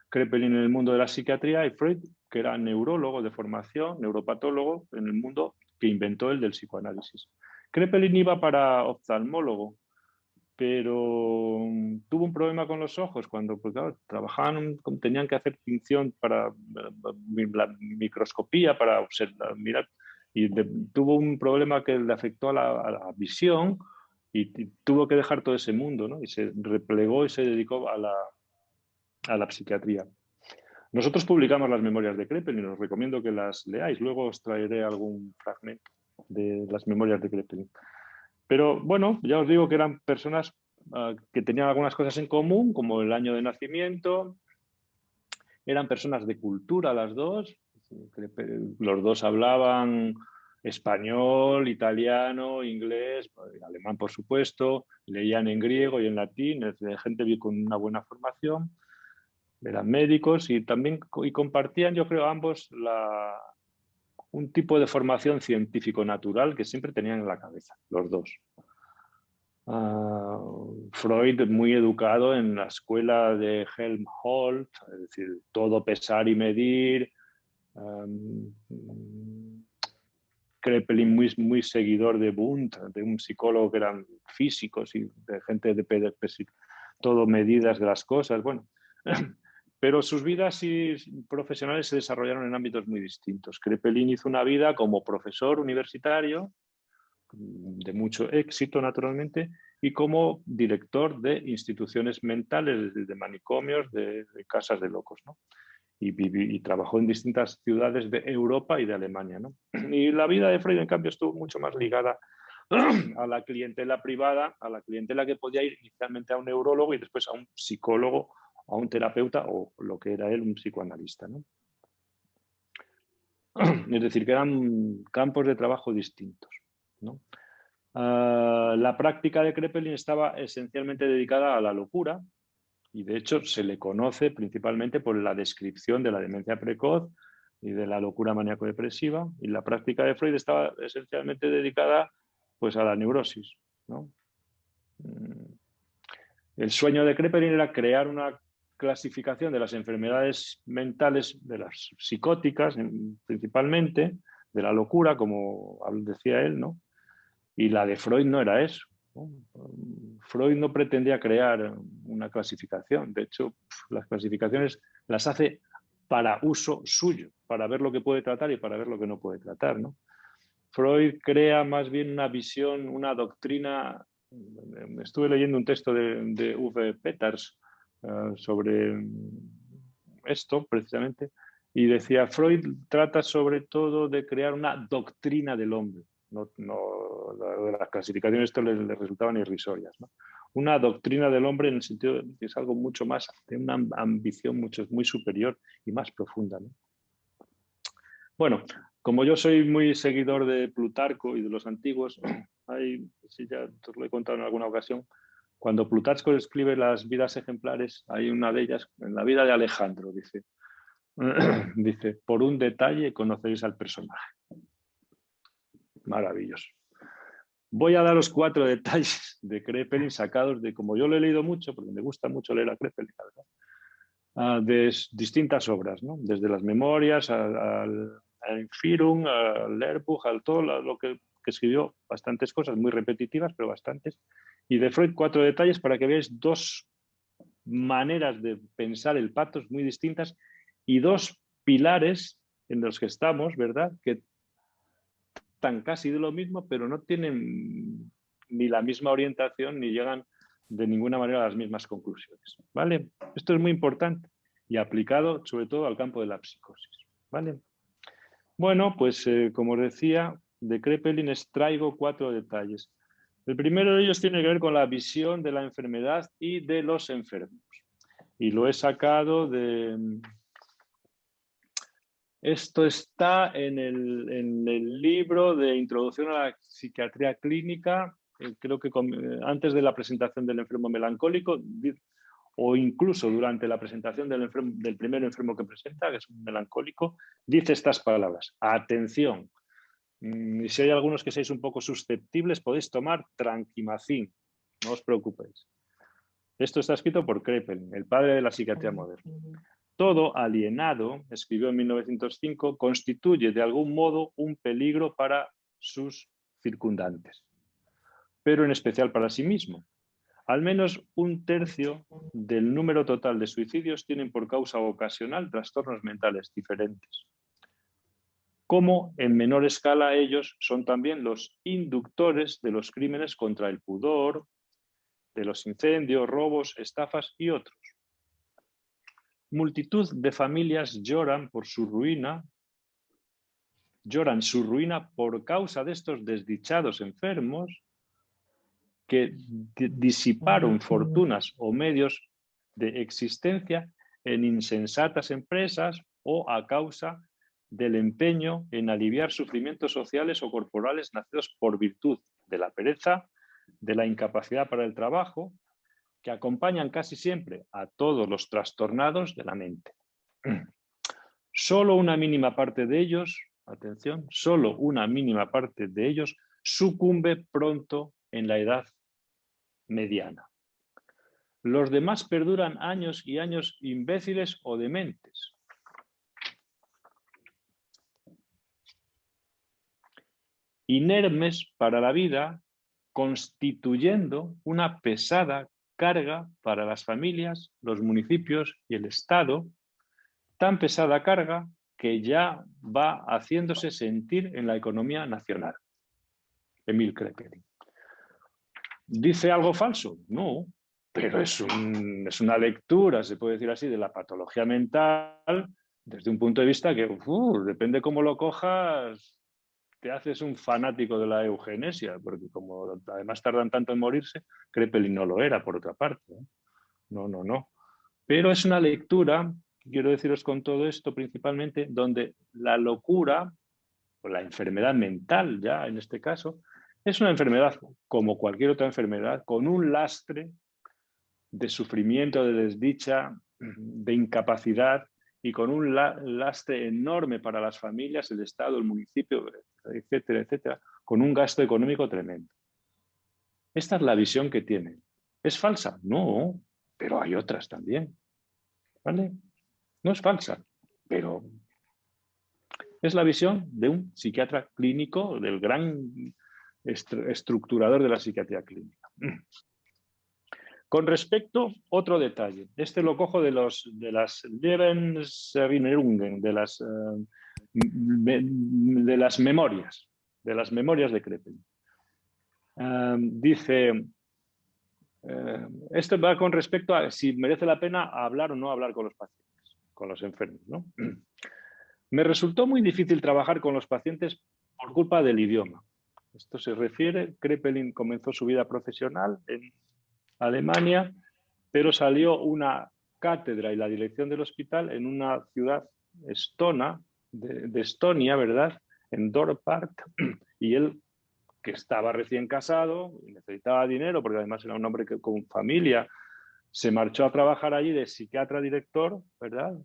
Kraepelin en el mundo de la psiquiatría y Freud, que era neurólogo de formación, neuropatólogo, en el mundo que inventó el del psicoanálisis. Kraepelin iba para oftalmólogo, pero tuvo un problema con los ojos cuando, pues, claro, trabajaban, tenían que hacer tinción para la microscopía, para observar, mirar, y tuvo un problema que le afectó a la visión y tuvo que dejar todo ese mundo, ¿no? Y se replegó y se dedicó a la psiquiatría. Nosotros publicamos las memorias de Kraepelin y os recomiendo que las leáis. Luego os traeré algún fragmento de las memorias de Kraepelin. Pero bueno, ya os digo que eran personas que tenían algunas cosas en común, como el año de nacimiento. Eran personas de cultura las dos. Los dos hablaban español, italiano, inglés, alemán por supuesto. Leían en griego y en latín, gente con una buena formación. Eran médicos y también compartían, yo creo, ambos un tipo de formación científico-natural que siempre tenían en la cabeza, los dos. Freud muy educado en la escuela de Helmholtz, es decir, todo pesar y medir. Kraepelin muy seguidor de Wundt, de un psicólogo que eran físicos y de gente de todo medidas de las cosas. Bueno, pero sus vidas profesionales se desarrollaron en ámbitos muy distintos. Kraepelin hizo una vida como profesor universitario, de mucho éxito naturalmente, y como director de instituciones mentales, de manicomios, de casas de locos, ¿no? Y trabajó en distintas ciudades de Europa y de Alemania, ¿no? Y la vida de Freud, en cambio, estuvo mucho más ligada a la clientela privada, a la clientela que podía ir inicialmente a un neurólogo y después a un psicólogo, a un terapeuta o lo que era él, un psicoanalista, ¿no? Es decir, que eran campos de trabajo distintos, ¿no? La práctica de Kraepelin estaba esencialmente dedicada a la locura y de hecho se le conoce principalmente por la descripción de la demencia precoz y de la locura maníaco-depresiva, y la práctica de Freud estaba esencialmente dedicada pues a la neurosis, ¿no? El sueño de Kraepelin era crear una clasificación de las enfermedades mentales, de las psicóticas principalmente, de la locura, como decía él, ¿no? Y la de Freud no era eso, ¿no? Freud no pretendía crear una clasificación. De hecho, las clasificaciones las hace para uso suyo, para ver lo que puede tratar y para ver lo que no puede tratar, ¿no? Freud crea más bien una visión, una doctrina. Estuve leyendo un texto de Uwe Peters sobre esto precisamente, y decía, Freud trata sobre todo de crear una doctrina del hombre. No, de las clasificaciones esto le resultaban irrisorias, ¿no? Una doctrina del hombre en el sentido de que es algo mucho más, de una ambición muy superior y más profunda, ¿no? Bueno, como yo soy muy seguidor de Plutarco y de los antiguos, hay, sí, ya os lo he contado en alguna ocasión, cuando Plutarco escribe las vidas ejemplares, hay una de ellas, en la vida de Alejandro, dice, dice, por un detalle conoceréis al personaje. Maravilloso. Voy a daros 4 detalles de Kraepelin sacados de, como yo lo he leído mucho, porque me gusta mucho leer a Kraepelin, la verdad, de distintas obras, ¿no? Desde las memorias al Führung, al Lehrbuch, al todo lo que escribió, bastantes cosas muy repetitivas, pero bastantes. Y de Freud 4 detalles para que veáis 2 maneras de pensar el pathos muy distintas y 2 pilares en los que estamos, ¿verdad? Que están casi de lo mismo, pero no tienen ni la misma orientación ni llegan de ninguna manera a las mismas conclusiones, ¿vale? Esto es muy importante y aplicado sobre todo al campo de la psicosis, ¿vale? Bueno, pues como os decía, de Kraepelin extraigo 4 detalles. El primero de ellos tiene que ver con la visión de la enfermedad y de los enfermos. Y lo he sacado de... Esto está en el libro de Introducción a la Psiquiatría Clínica, creo que antes de la presentación del enfermo melancólico, o incluso durante la presentación del primer enfermo que presenta, que es un melancólico, dice estas palabras: atención, y si hay algunos que seáis un poco susceptibles, podéis tomar Tranquimacin, no os preocupéis. Esto está escrito por Kraepelin, el padre de la psiquiatría moderna. Todo alienado, escribió en 1905, constituye de algún modo un peligro para sus circundantes, pero en especial para sí mismo. Al menos 1/3 del número total de suicidios tienen por causa ocasional trastornos mentales diferentes. Como en menor escala ellos son también los inductores de los crímenes contra el pudor, de los incendios, robos, estafas y otros. Multitud de familias lloran su ruina por causa de estos desdichados enfermos que disiparon fortunas o medios de existencia en insensatas empresas o a causa del empeño en aliviar sufrimientos sociales o corporales nacidos por virtud de la pereza, de la incapacidad para el trabajo, que acompañan casi siempre a todos los trastornados de la mente. Solo una mínima parte de ellos, atención, solo una mínima parte de ellos sucumbe pronto en la edad mediana. Los demás perduran años y años imbéciles o dementes. Inermes para la vida, constituyendo una pesada carga para las familias, los municipios y el Estado, tan pesada carga que ya va haciéndose sentir en la economía nacional. Emil Kraepelin. ¿Dice algo falso? No, pero es una lectura, se puede decir así, de la patología mental desde un punto de vista que, depende cómo lo cojas, te haces un fanático de la eugenesia, porque como además tardan tanto en morirse, Kraepelin no lo era, por otra parte. No. Pero es una lectura, quiero deciros con todo esto principalmente, donde la locura, o la enfermedad mental ya en este caso, es una enfermedad como cualquier otra enfermedad, con un lastre de sufrimiento, de desdicha, de incapacidad y con un lastre enorme para las familias, el Estado, el municipio, etcétera, etcétera, con un gasto económico tremendo. Esta es la visión que tiene. ¿Es falsa? No, pero hay otras también, ¿vale? No es falsa, pero es la visión de un psiquiatra clínico, del gran estructurador de la psiquiatría clínica. Con respecto, otro detalle. Este lo cojo de las Lebenserinnerungen, de las memorias de Krepelin. Dice, esto va con respecto a si merece la pena hablar o no hablar con los pacientes, con los enfermos, ¿no? Me resultó muy difícil trabajar con los pacientes por culpa del idioma. Esto se refiere, Krepelin comenzó su vida profesional en Alemania, pero salió una cátedra y la dirección del hospital en una ciudad estona, de Estonia, ¿verdad? En Dorpat, y él, que estaba recién casado y necesitaba dinero, porque además era un hombre que, con familia, se marchó a trabajar allí de psiquiatra director, ¿verdad?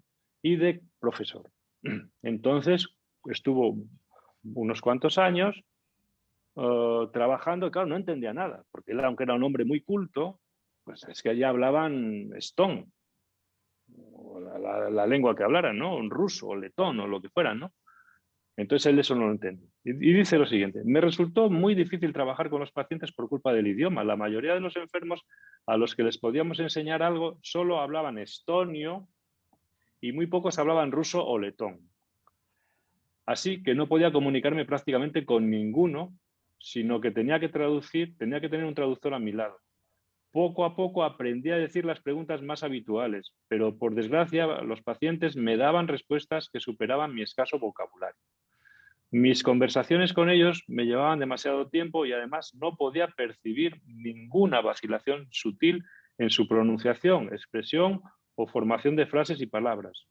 Y de profesor. Entonces estuvo unos cuantos años trabajando, y claro, no entendía nada, porque él, aunque era un hombre muy culto, pues es que allí hablaban estón, o la lengua que hablaran, ¿no? Un ruso, o letón, o lo que fuera, ¿no? Entonces él eso no lo entiende. Y dice lo siguiente, me resultó muy difícil trabajar con los pacientes por culpa del idioma. La mayoría de los enfermos a los que les podíamos enseñar algo solo hablaban estonio y muy pocos hablaban ruso o letón. Así que no podía comunicarme prácticamente con ninguno, sino que tenía que traducir, tenía que tener un traductor a mi lado. Poco a poco aprendí a decir las preguntas más habituales, pero por desgracia los pacientes me daban respuestas que superaban mi escaso vocabulario. Mis conversaciones con ellos me llevaban demasiado tiempo y además no podía percibir ninguna vacilación sutil en su pronunciación, expresión o formación de frases y palabras.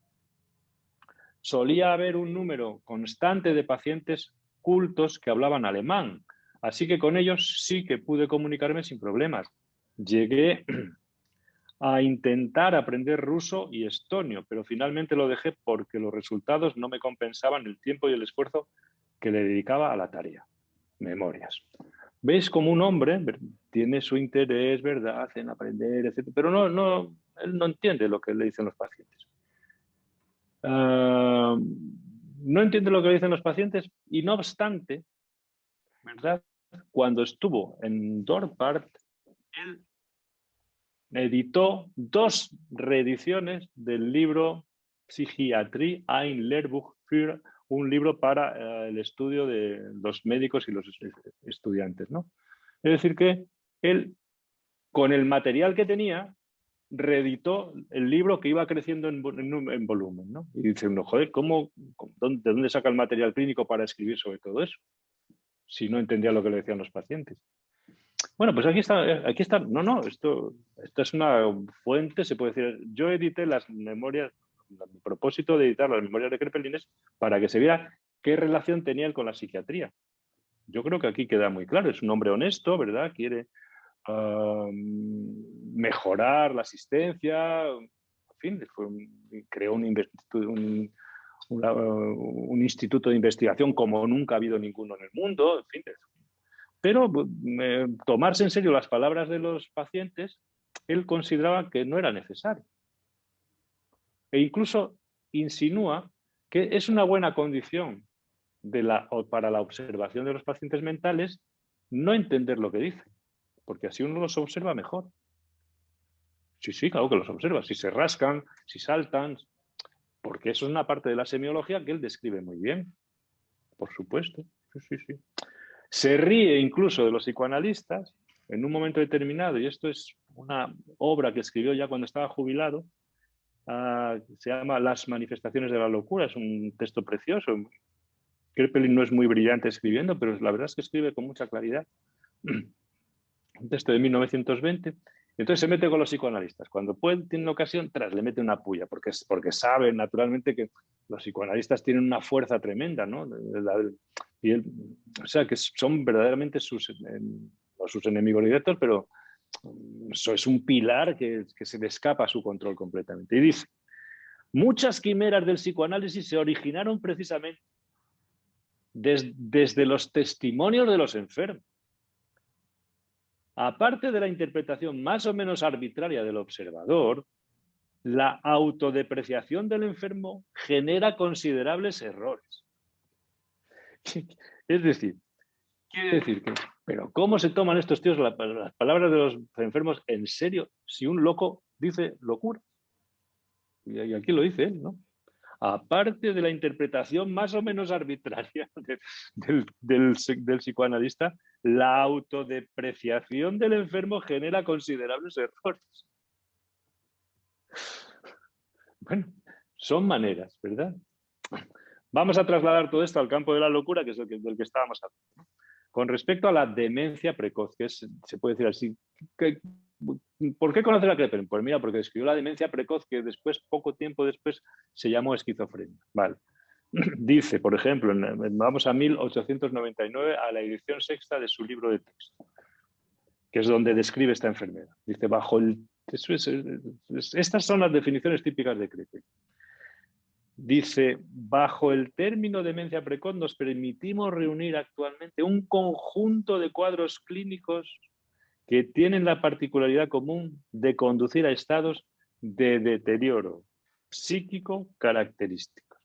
Solía haber un número constante de pacientes cultos que hablaban alemán, así que con ellos sí que pude comunicarme sin problemas. Llegué a intentar aprender ruso y estonio, pero finalmente lo dejé porque los resultados no me compensaban el tiempo y el esfuerzo que le dedicaba a la tarea. Memorias. ¿Veis cómo un hombre tiene su interés, verdad, en aprender, etcétera? Pero él no entiende lo que le dicen los pacientes. No entiende lo que le dicen los pacientes y no obstante, ¿verdad? Cuando estuvo en Dorpat, él editó 2 reediciones del libro Psychiatrie, ein Lehrbuch für, un libro para el estudio de los médicos y los estudiantes, ¿no? Es decir, que él, con el material que tenía, reeditó el libro que iba creciendo en volumen, ¿no? Y dice uno, joder, ¿de dónde saca el material clínico para escribir sobre todo eso? Si no entendía lo que le decían los pacientes. Bueno, pues aquí está, esto es una fuente, se puede decir, yo edité las memorias, mi propósito de editar las memorias de Krepelin es para que se viera qué relación tenía él con la psiquiatría. Yo creo que aquí queda muy claro, es un hombre honesto, ¿verdad? Quiere mejorar la asistencia, en fin, creó un instituto de investigación como nunca ha habido ninguno en el mundo, en fin, pero tomarse en serio las palabras de los pacientes, él consideraba que no era necesario. E incluso insinúa que es una buena condición para la observación de los pacientes mentales no entender lo que dicen, porque así uno los observa mejor. Sí, claro que los observa. Si se rascan, si saltan, porque eso es una parte de la semiología que él describe muy bien, por supuesto. Sí. Se ríe incluso de los psicoanalistas en un momento determinado, y esto es una obra que escribió ya cuando estaba jubilado, se llama Las manifestaciones de la locura, es un texto precioso. Krepelin no es muy brillante escribiendo, pero la verdad es que escribe con mucha claridad. Un texto de 1920. Entonces se mete con los psicoanalistas. Cuando puede, tiene ocasión, le mete una puya, porque sabe naturalmente que los psicoanalistas tienen una fuerza tremenda, ¿no? O sea, que son verdaderamente sus enemigos directos, pero eso es un pilar que se le escapa a su control completamente. Y dice, muchas quimeras del psicoanálisis se originaron precisamente desde los testimonios de los enfermos. aparte de la interpretación más o menos arbitraria del observador, la autodepreciación del enfermo genera considerables errores. Es decir, quiere decir que, pero ¿cómo se toman estos tíos las palabras de los enfermos en serio si un loco dice locura? Y aquí lo dice él, ¿no? Aparte de la interpretación más o menos arbitraria del psicoanalista, la autodepreciación del enfermo genera considerables errores. Bueno, son maneras, ¿verdad? Vamos a trasladar todo esto al campo de la locura, que es del que estábamos hablando. Con respecto a la demencia precoz, que se puede decir así, ¿por qué conocer a Krepelin? Pues mira, porque describió la demencia precoz que después, poco tiempo después, se llamó esquizofrenia. Vale. Dice, por ejemplo, vamos a 1899, a la edición sexta de su libro de texto, que es donde describe esta enfermedad. Dice, estas son las definiciones típicas de Krepelin. Dice, bajo el término demencia precoz nos permitimos reunir actualmente un conjunto de cuadros clínicos que tienen la particularidad común de conducir a estados de deterioro psíquico característicos.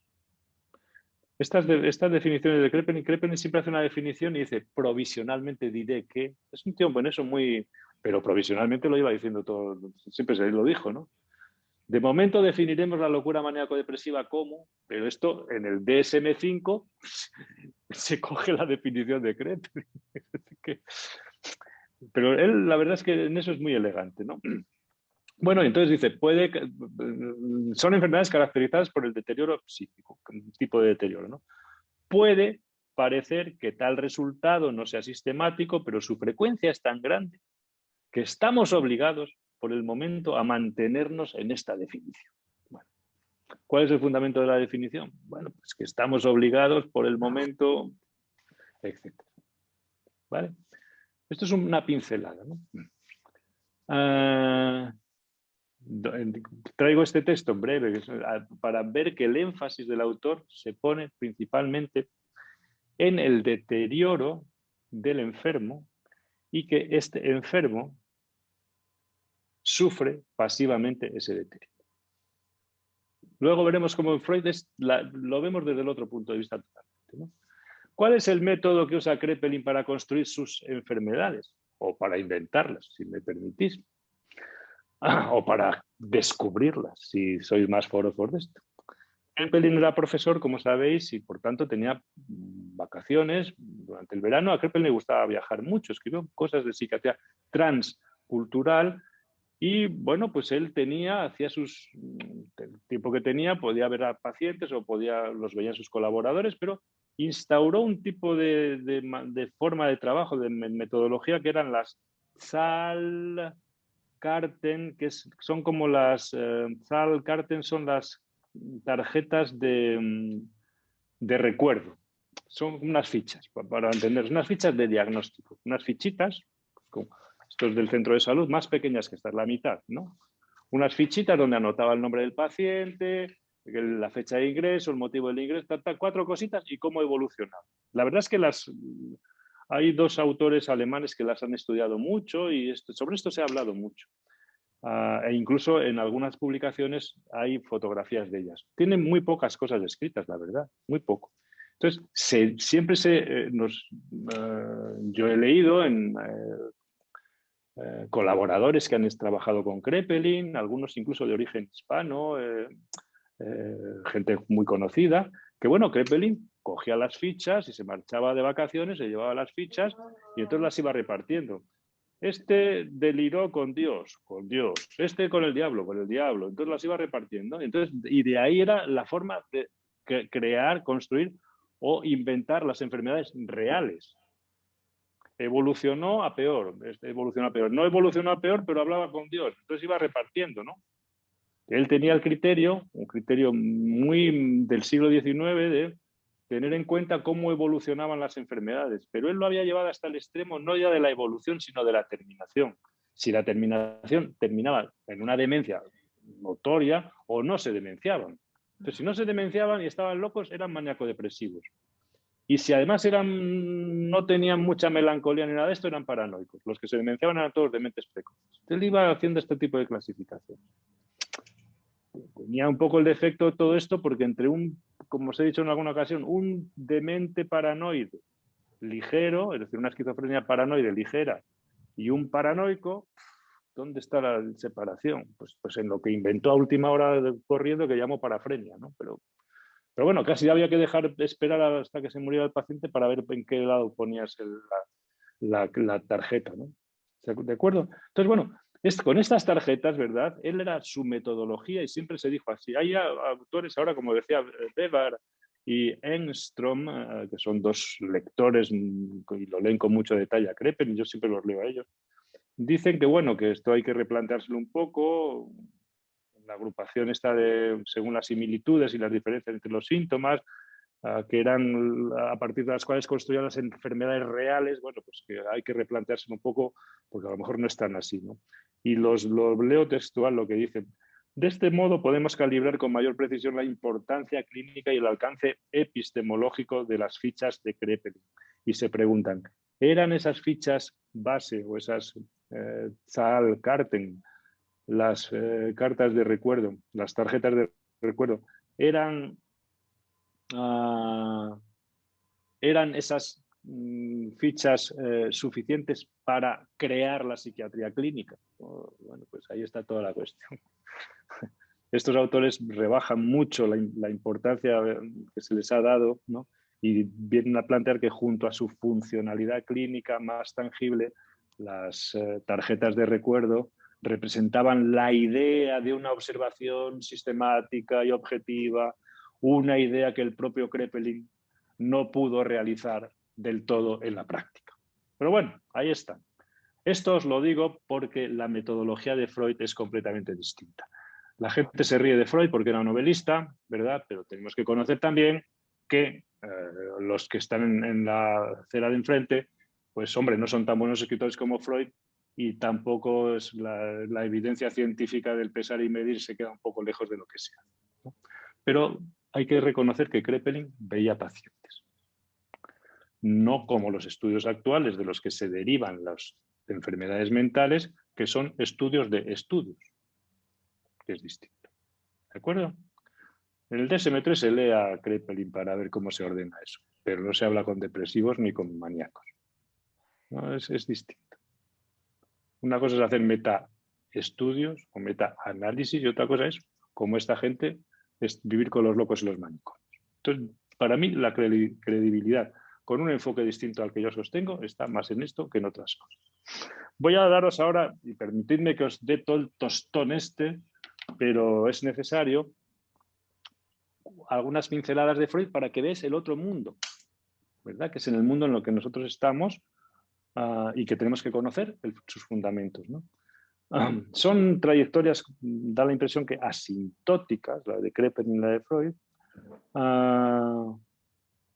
Estas definiciones de Krepelin siempre hace una definición y dice, provisionalmente diré que, es un tío en eso muy, pero provisionalmente lo iba diciendo todo, siempre se lo dijo, ¿no? De momento definiremos la locura maníaco-depresiva como, pero esto en el DSM-5 se coge la definición de Krepelin. Pero él, la verdad es que en eso es muy elegante, ¿no? Bueno, entonces dice, son enfermedades caracterizadas por el deterioro psíquico, un tipo de deterioro, ¿no? Puede parecer que tal resultado no sea sistemático, pero su frecuencia es tan grande que estamos obligados por el momento a mantenernos en esta definición. Bueno, ¿cuál es el fundamento de la definición? Bueno, pues que estamos obligados por el momento, etc. ¿Vale? Esto es una pincelada, ¿no? Traigo este texto en breve para ver que el énfasis del autor se pone principalmente en el deterioro del enfermo y que este enfermo sufre pasivamente ese deterioro. Luego veremos cómo en Freud lo vemos desde el otro punto de vista totalmente, ¿no? ¿Cuál es el método que usa Krepelin para construir sus enfermedades? O para inventarlas, si me permitís. O para descubrirlas, si sois más forofos de esto. Krepelin era profesor, como sabéis, y por tanto tenía vacaciones durante el verano. A Krepelin le gustaba viajar mucho, escribió cosas de psiquiatría transcultural y, bueno, pues él hacía el tiempo que tenía, podía ver a pacientes o los veían sus colaboradores, pero instauró un tipo de forma de trabajo, de metodología, que eran las Zahlkarten, que son como las Zahlkarten, son las tarjetas de recuerdo. Son unas fichas, para entender, unas fichas de diagnóstico, unas fichitas, como estos del centro de salud, más pequeñas que estas, la mitad, ¿no? Unas fichitas donde anotaba el nombre del paciente, la fecha de ingreso, el motivo del ingreso, 4 cositas y cómo evolucionaba. La verdad es que hay 2 autores alemanes que las han estudiado mucho y sobre esto se ha hablado mucho. E incluso en algunas publicaciones hay fotografías de ellas. Tienen muy pocas cosas escritas, la verdad, muy poco. Entonces, yo he leído en colaboradores que han trabajado con Krepelin, algunos incluso de origen hispano, gente muy conocida, que bueno, Krepelin cogía las fichas y se marchaba de vacaciones, se llevaba las fichas y entonces las iba repartiendo. Este deliró con Dios, este con el diablo, entonces las iba repartiendo. Entonces, y de ahí era la forma de crear, construir o inventar las enfermedades reales. Evolucionó a peor, no evolucionó a peor, pero hablaba con Dios, entonces iba repartiendo, ¿no? Él tenía un criterio muy del siglo XIX de tener en cuenta cómo evolucionaban las enfermedades, pero él lo había llevado hasta el extremo no ya de la evolución, sino de la terminación. Si la terminación terminaba en una demencia notoria o no se demenciaban. Entonces, si no se demenciaban y estaban locos, eran maníaco-depresivos. Y si además no tenían mucha melancolía ni nada de esto, eran paranoicos. Los que se demenciaban eran todos dementes precoces. Él iba haciendo este tipo de clasificación. Tenía un poco el defecto de todo esto porque entre como os he dicho en alguna ocasión, un demente paranoide ligero, es decir, una esquizofrenia paranoide ligera y un paranoico, ¿dónde está la separación? Pues en lo que inventó a última hora corriendo que llamó parafrenia, ¿no? Pero bueno, casi había que dejar de esperar hasta que se muriera el paciente para ver en qué lado ponías la tarjeta, ¿no? ¿De acuerdo? Entonces, bueno, con estas tarjetas, ¿verdad? Él era su metodología y siempre se dijo así. Hay autores ahora, como decía Bevar y Engström, que son dos lectores y lo leen con mucho detalle a Krepelin, y yo siempre los leo a ellos. Dicen que, bueno, que esto hay que replanteárselo un poco. La agrupación está según las similitudes y las diferencias entre los síntomas, que eran a partir de las cuales construían las enfermedades reales, bueno, pues que hay que replantearse un poco porque a lo mejor no están así, ¿no? Y lo leo textual lo que dicen. De este modo podemos calibrar con mayor precisión la importancia clínica y el alcance epistemológico de las fichas de Krepelin. Y se preguntan, ¿eran esas fichas base o esas Zahlkarten, las cartas de recuerdo, las tarjetas de recuerdo, eran esas fichas suficientes para crear la psiquiatría clínica? Bueno, pues ahí está toda la cuestión. Estos autores rebajan mucho la importancia que se les ha dado, ¿no? Y vienen a plantear que junto a su funcionalidad clínica más tangible, las tarjetas de recuerdo representaban la idea de una observación sistemática y objetiva, una idea que el propio Krepelin no pudo realizar del todo en la práctica. Pero bueno, ahí está. Esto os lo digo porque la metodología de Freud es completamente distinta. La gente se ríe de Freud porque era un novelista, ¿verdad? Pero tenemos que conocer también que los que están en la acera de enfrente, pues hombre, no son tan buenos escritores como Freud y tampoco es la evidencia científica del pesar y medir se queda un poco lejos de lo que sea, ¿no? Pero hay que reconocer que Krepelin veía pacientes. No como los estudios actuales de los que se derivan las enfermedades mentales, que son estudios de estudios, que es distinto. ¿De acuerdo? En el DSM-3 se lee a Krepelin para ver cómo se ordena eso, pero no se habla con depresivos ni con maníacos. ¿No? Es distinto. Una cosa es hacer meta-estudios o meta-análisis y otra cosa es, como esta gente, es vivir con los locos y los maníacos. Entonces, para mí, la credibilidad con un enfoque distinto al que yo sostengo está más en esto que en otras cosas. Voy a daros ahora, y permitidme que os dé todo el tostón pero es necesario, algunas pinceladas de Freud para que veáis el otro mundo, ¿verdad? Que es en el mundo en el que nosotros estamos y que tenemos que conocer sus fundamentos, ¿no? Son trayectorias, da la impresión que asintóticas, la de Krepelin y la de Freud,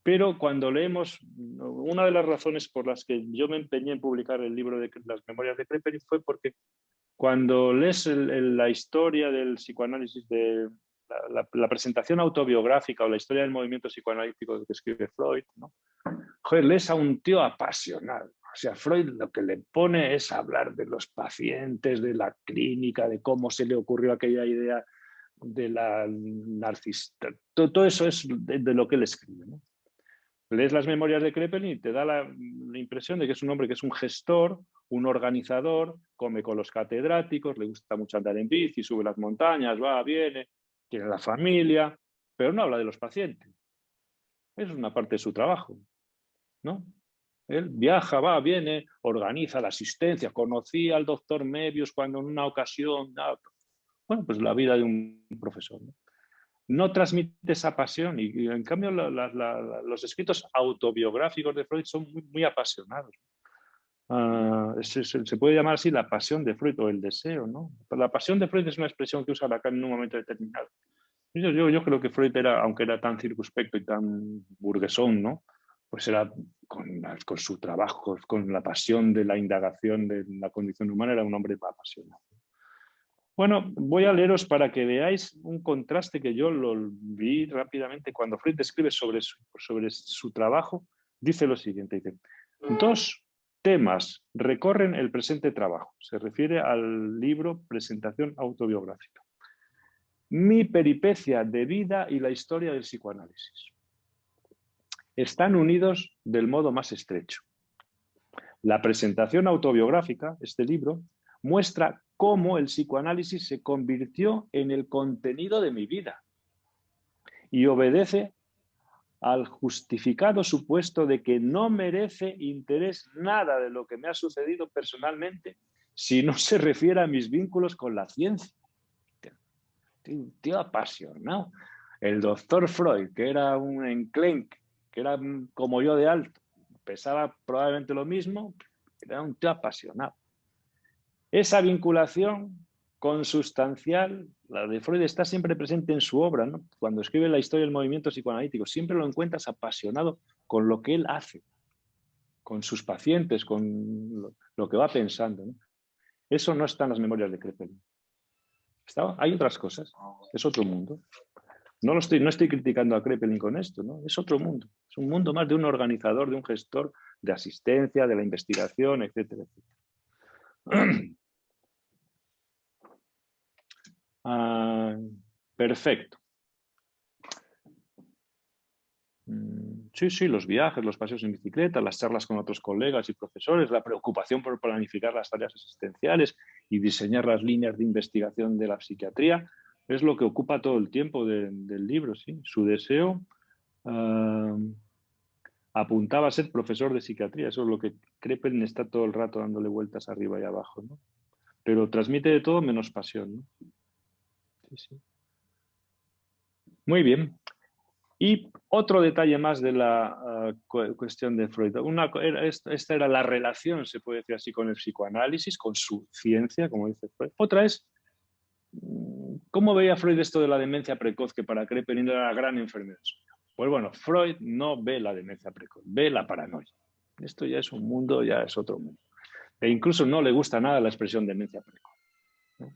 pero cuando leemos, una de las razones por las que yo me empeñé en publicar el libro de las memorias de Krepelin fue porque cuando lees la historia del psicoanálisis, de la presentación autobiográfica o la historia del movimiento psicoanalítico que escribe Freud, ¿no? Joder, lees a un tío apasionado. O sea, Freud lo que le pone es hablar de los pacientes, de la clínica, de cómo se le ocurrió aquella idea de la narcisista. Todo eso es de lo que él escribe, ¿no? Lees las memorias de Krepelin y te da la impresión de que es un hombre que es un gestor, un organizador, come con los catedráticos, le gusta mucho andar en bici, sube las montañas, va, viene, tiene la familia, pero no habla de los pacientes. Eso es una parte de su trabajo, ¿no? Él viaja, va, viene, organiza la asistencia. Conocí al doctor Mebius cuando en una ocasión... Bueno, pues la vida de un profesor, ¿no? No transmite esa pasión y en cambio los escritos autobiográficos de Freud son muy, muy apasionados. Se puede llamar así la pasión de Freud o el deseo, ¿no? La pasión de Freud es una expresión que usa Lacan en un momento determinado. Yo creo que Freud era, aunque era tan circunspecto y tan burguesón, ¿no? Pues era con su trabajo, con la pasión de la indagación de la condición humana, era un hombre apasionado. Bueno, voy a leeros para que veáis un contraste que yo lo vi rápidamente cuando Freud escribe sobre su trabajo. Dice lo siguiente, dice, dos temas recorren el presente trabajo. Se refiere al libro Presentación autobiográfica. Mi peripecia de vida y la historia del psicoanálisis. Están unidos del modo más estrecho. La presentación autobiográfica, este libro, muestra cómo el psicoanálisis se convirtió en el contenido de mi vida y obedece al justificado supuesto de que no merece interés nada de lo que me ha sucedido personalmente si no se refiere a mis vínculos con la ciencia. Un tío apasionado. El doctor Freud, que era un enclenque, que era como yo de alto, pesaba probablemente lo mismo, era un tío apasionado. Esa vinculación consustancial, la de Freud, está siempre presente en su obra, ¿no? Cuando escribe la historia del movimiento psicoanalítico, siempre lo encuentras apasionado con lo que él hace, con sus pacientes, con lo que va pensando, ¿no? Eso no está en las memorias de Kraepelin. Hay otras cosas, es otro mundo. No estoy criticando a Kraepelin con esto, ¿no? Es otro mundo. Es un mundo más de un organizador, de un gestor de asistencia, de la investigación, etcétera, etcétera. Perfecto. Sí, los viajes, los paseos en bicicleta, las charlas con otros colegas y profesores, la preocupación por planificar las tareas asistenciales y diseñar las líneas de investigación de la psiquiatría es lo que ocupa todo el tiempo del libro, sí. Su deseo apuntaba a ser profesor de psiquiatría, eso es lo que Kraepelin está todo el rato dándole vueltas arriba y abajo, ¿no? Pero transmite de todo menos pasión, ¿no? Sí. Muy bien. Y otro detalle más de la cuestión de Freud. Esta era la relación, se puede decir así, con el psicoanálisis, con su ciencia, como dice Freud. Otra es, ¿cómo veía Freud esto de la demencia precoz, que para Kraepelin era la gran enfermedad? Pues bueno, Freud no ve la demencia precoz, ve la paranoia. Esto ya es un mundo, ya es otro mundo. E incluso no le gusta nada la expresión demencia precoz, ¿no?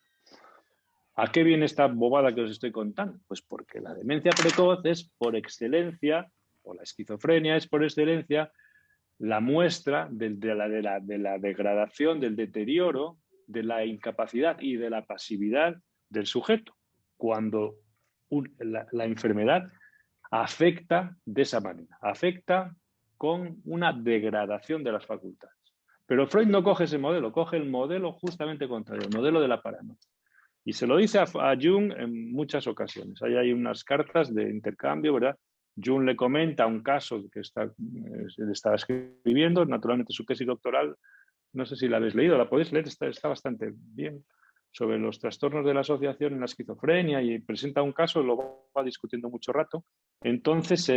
¿A qué viene esta bobada que os estoy contando? Pues porque la demencia precoz es por excelencia, o la esquizofrenia es por excelencia, la muestra de la degradación, del deterioro, de la incapacidad y de la pasividad del sujeto, cuando la enfermedad afecta de esa manera, afecta con una degradación de las facultades. Pero Freud no coge ese modelo, coge el modelo justamente contrario, el modelo de la paranoia. Y se lo dice a Jung en muchas ocasiones. Ahí hay unas cartas de intercambio, ¿verdad? Jung le comenta un caso que está escribiendo, naturalmente su tesis doctoral, no sé si la habéis leído, la podéis leer, está bastante bien, sobre los trastornos de la asociación en la esquizofrenia, y presenta un caso, lo va discutiendo mucho rato. Entonces,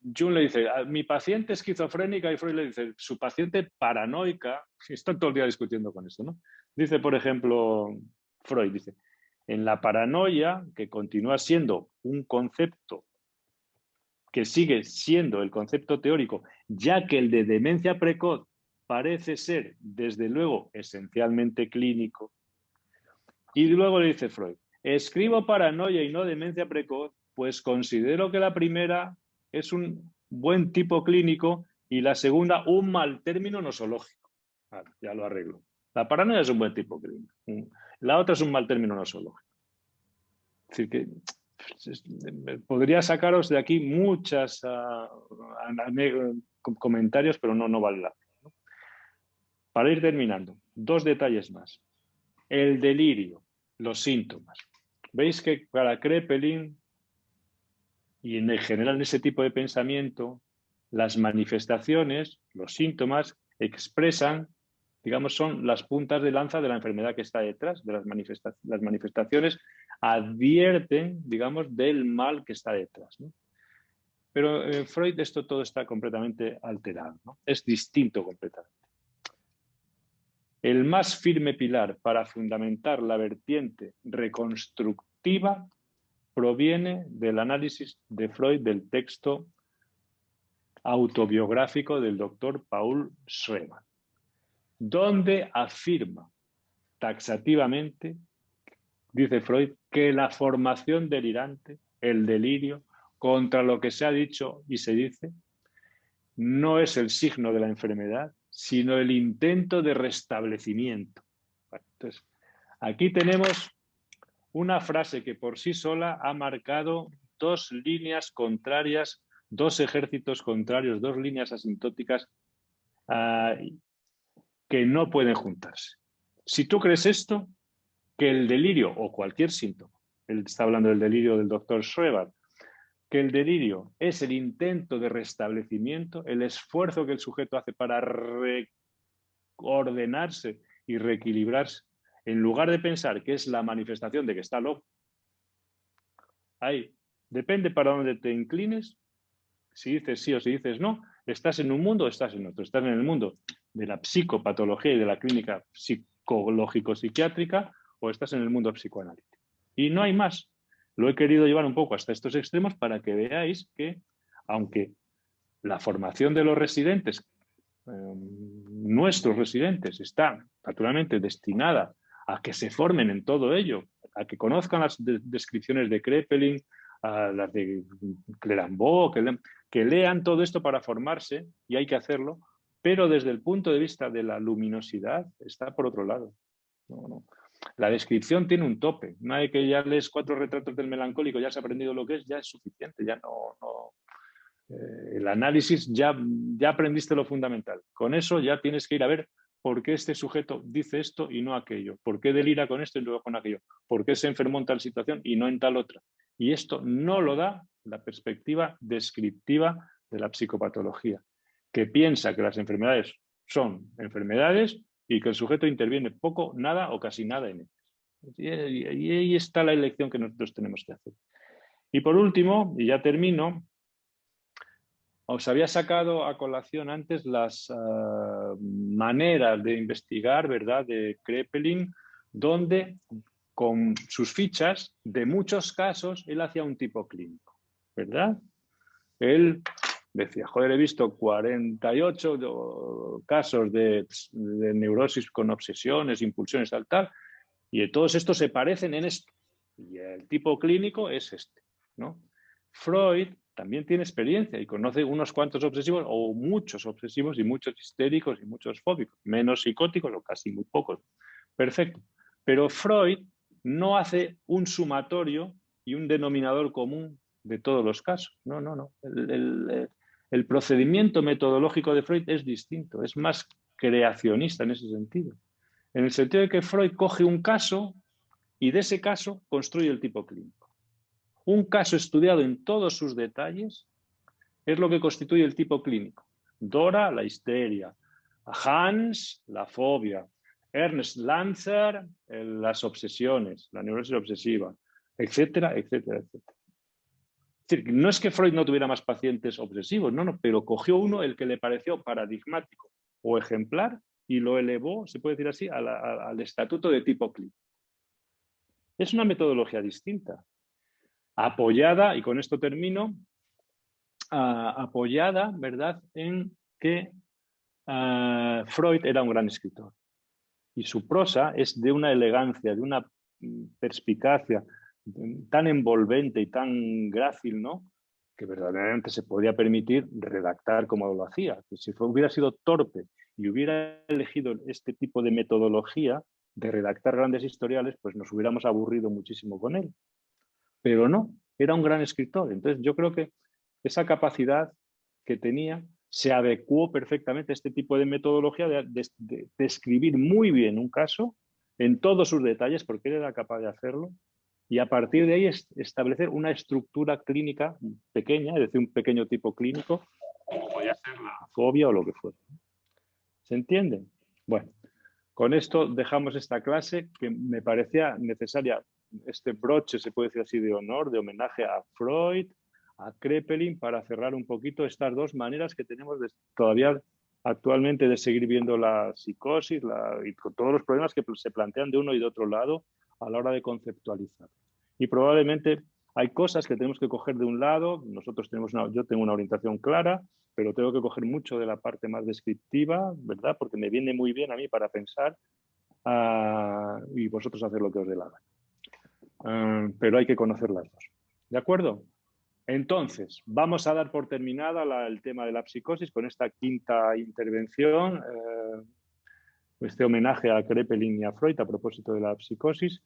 Jung le dice, a mi paciente esquizofrénica, y Freud le dice, su paciente paranoica, están todo el día discutiendo con esto, ¿no? Dice, por ejemplo, Freud, dice, en la paranoia, que continúa siendo un concepto que sigue siendo el concepto teórico, ya que el de demencia precoz parece ser, desde luego, esencialmente clínico. Y luego le dice Freud, escribo paranoia y no demencia precoz, pues considero que la primera es un buen tipo clínico y la segunda un mal término nosológico. Vale, ya lo arreglo. La paranoia es un buen tipo clínico. La otra es un mal término nosológico. Es decir, que podría sacaros de aquí muchas comentarios, pero no vale la pena, ¿no? Para ir terminando, dos detalles más. El delirio, los síntomas. Veis que para Kraepelin y en general en ese tipo de pensamiento, las manifestaciones, los síntomas, expresan, digamos, son las puntas de lanza de la enfermedad que está detrás, de las manifestaciones advierten, digamos, del mal que está detrás, ¿no? Pero en Freud esto todo está completamente alterado, ¿no? Es distinto completamente. El más firme pilar para fundamentar la vertiente reconstructiva proviene del análisis de Freud del texto autobiográfico del doctor Paul Schreber. donde afirma taxativamente, dice Freud, que la formación delirante, el delirio, contra lo que se ha dicho y se dice, no es el signo de la enfermedad, sino el intento de restablecimiento. Entonces, aquí tenemos una frase que por sí sola ha marcado dos líneas contrarias, dos ejércitos contrarios, dos líneas asintóticas que no pueden juntarse. Si tú crees esto, que el delirio o cualquier síntoma, él está hablando del delirio del doctor Schreber, que el delirio es el intento de restablecimiento, el esfuerzo que el sujeto hace para reordenarse y reequilibrarse, en lugar de pensar que es la manifestación de que está loco. Ahí, depende para dónde te inclines, si dices sí o si dices no, estás en un mundo o estás en otro. Estás en el mundo de la psicopatología y de la clínica psicológico-psiquiátrica o estás en el mundo psicoanalítico. Y no hay más. Lo he querido llevar un poco hasta estos extremos para que veáis que, aunque la formación de los residentes, nuestros residentes, está naturalmente destinada a que se formen en todo ello, a que conozcan las descripciones de Kraepelin, a las de Clerambault, que lean todo esto para formarse, y hay que hacerlo, pero desde el punto de vista de la luminosidad está por otro lado. No. La descripción tiene un tope. Una vez que ya lees 4 retratos del melancólico, ya has aprendido lo que es, ya es suficiente, ya no. El análisis ya aprendiste lo fundamental. Con eso ya tienes que ir a ver por qué este sujeto dice esto y no aquello, por qué delira con esto y luego con aquello, por qué se enfermó en tal situación y no en tal otra. Y esto no lo da la perspectiva descriptiva de la psicopatología, que piensa que las enfermedades son enfermedades y que el sujeto interviene poco, nada o casi nada en ellas. Y ahí está la elección que nosotros tenemos que hacer. Y por último, y ya termino, os había sacado a colación antes las maneras de investigar, ¿verdad?, de Kraepelin, donde con sus fichas, de muchos casos, él hacía un tipo clínico, ¿verdad? Él decía, joder, he visto 48 casos de neurosis con obsesiones, impulsiones, tal, y todos estos se parecen en esto. Y el tipo clínico es este, ¿no? Freud también tiene experiencia y conoce unos cuantos obsesivos o muchos obsesivos y muchos histéricos y muchos fóbicos, menos psicóticos o casi muy pocos. Perfecto. Pero Freud no hace un sumatorio y un denominador común de todos los casos. No. El procedimiento metodológico de Freud es distinto, es más creacionista en ese sentido. En el sentido de que Freud coge un caso y de ese caso construye el tipo clínico. Un caso estudiado en todos sus detalles es lo que constituye el tipo clínico. Dora, la histeria. Hans, la fobia. Ernst Lanzer, las obsesiones, la neurosis obsesiva, etcétera, etcétera, etcétera. Es decir, no es que Freud no tuviera más pacientes obsesivos, no, pero cogió uno el que le pareció paradigmático o ejemplar y lo elevó, se puede decir así, al estatuto de tipo clínico. Es una metodología distinta, apoyada, y con esto termino, apoyada, ¿verdad?, en que Freud era un gran escritor. Y su prosa es de una elegancia, de una perspicacia tan envolvente y tan grácil, ¿no?, que verdaderamente se podía permitir redactar como lo hacía. Si hubiera sido torpe y hubiera elegido este tipo de metodología de redactar grandes historiales, pues nos hubiéramos aburrido muchísimo con él. Pero no, era un gran escritor. Entonces yo creo que esa capacidad que tenía se adecuó perfectamente a este tipo de metodología de escribir muy bien un caso en todos sus detalles, porque él era capaz de hacerlo, y a partir de ahí establecer una estructura clínica pequeña, es decir, un pequeño tipo clínico, como podía ser la fobia o lo que fuera. ¿Se entiende? Bueno, con esto dejamos esta clase que me parecía necesaria, este broche, se puede decir así, de honor, de homenaje a Freud, a Kraepelin, para cerrar un poquito estas dos maneras que tenemos todavía actualmente de seguir viendo la psicosis y con todos los problemas que se plantean de uno y de otro lado a la hora de conceptualizar. Y probablemente hay cosas que tenemos que coger de un lado, yo tengo una orientación clara, pero tengo que coger mucho de la parte más descriptiva, ¿verdad? Porque me viene muy bien a mí para pensar y vosotros hacer lo que os dé la gana. Pero hay que conocer las dos. ¿De acuerdo? Entonces, vamos a dar por terminada el tema de la psicosis con esta quinta intervención, este homenaje a Kraepelin y a Freud a propósito de la psicosis.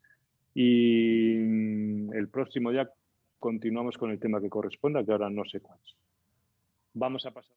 Y el próximo día continuamos con el tema que corresponda, que ahora no sé cuál es. Vamos a pasar.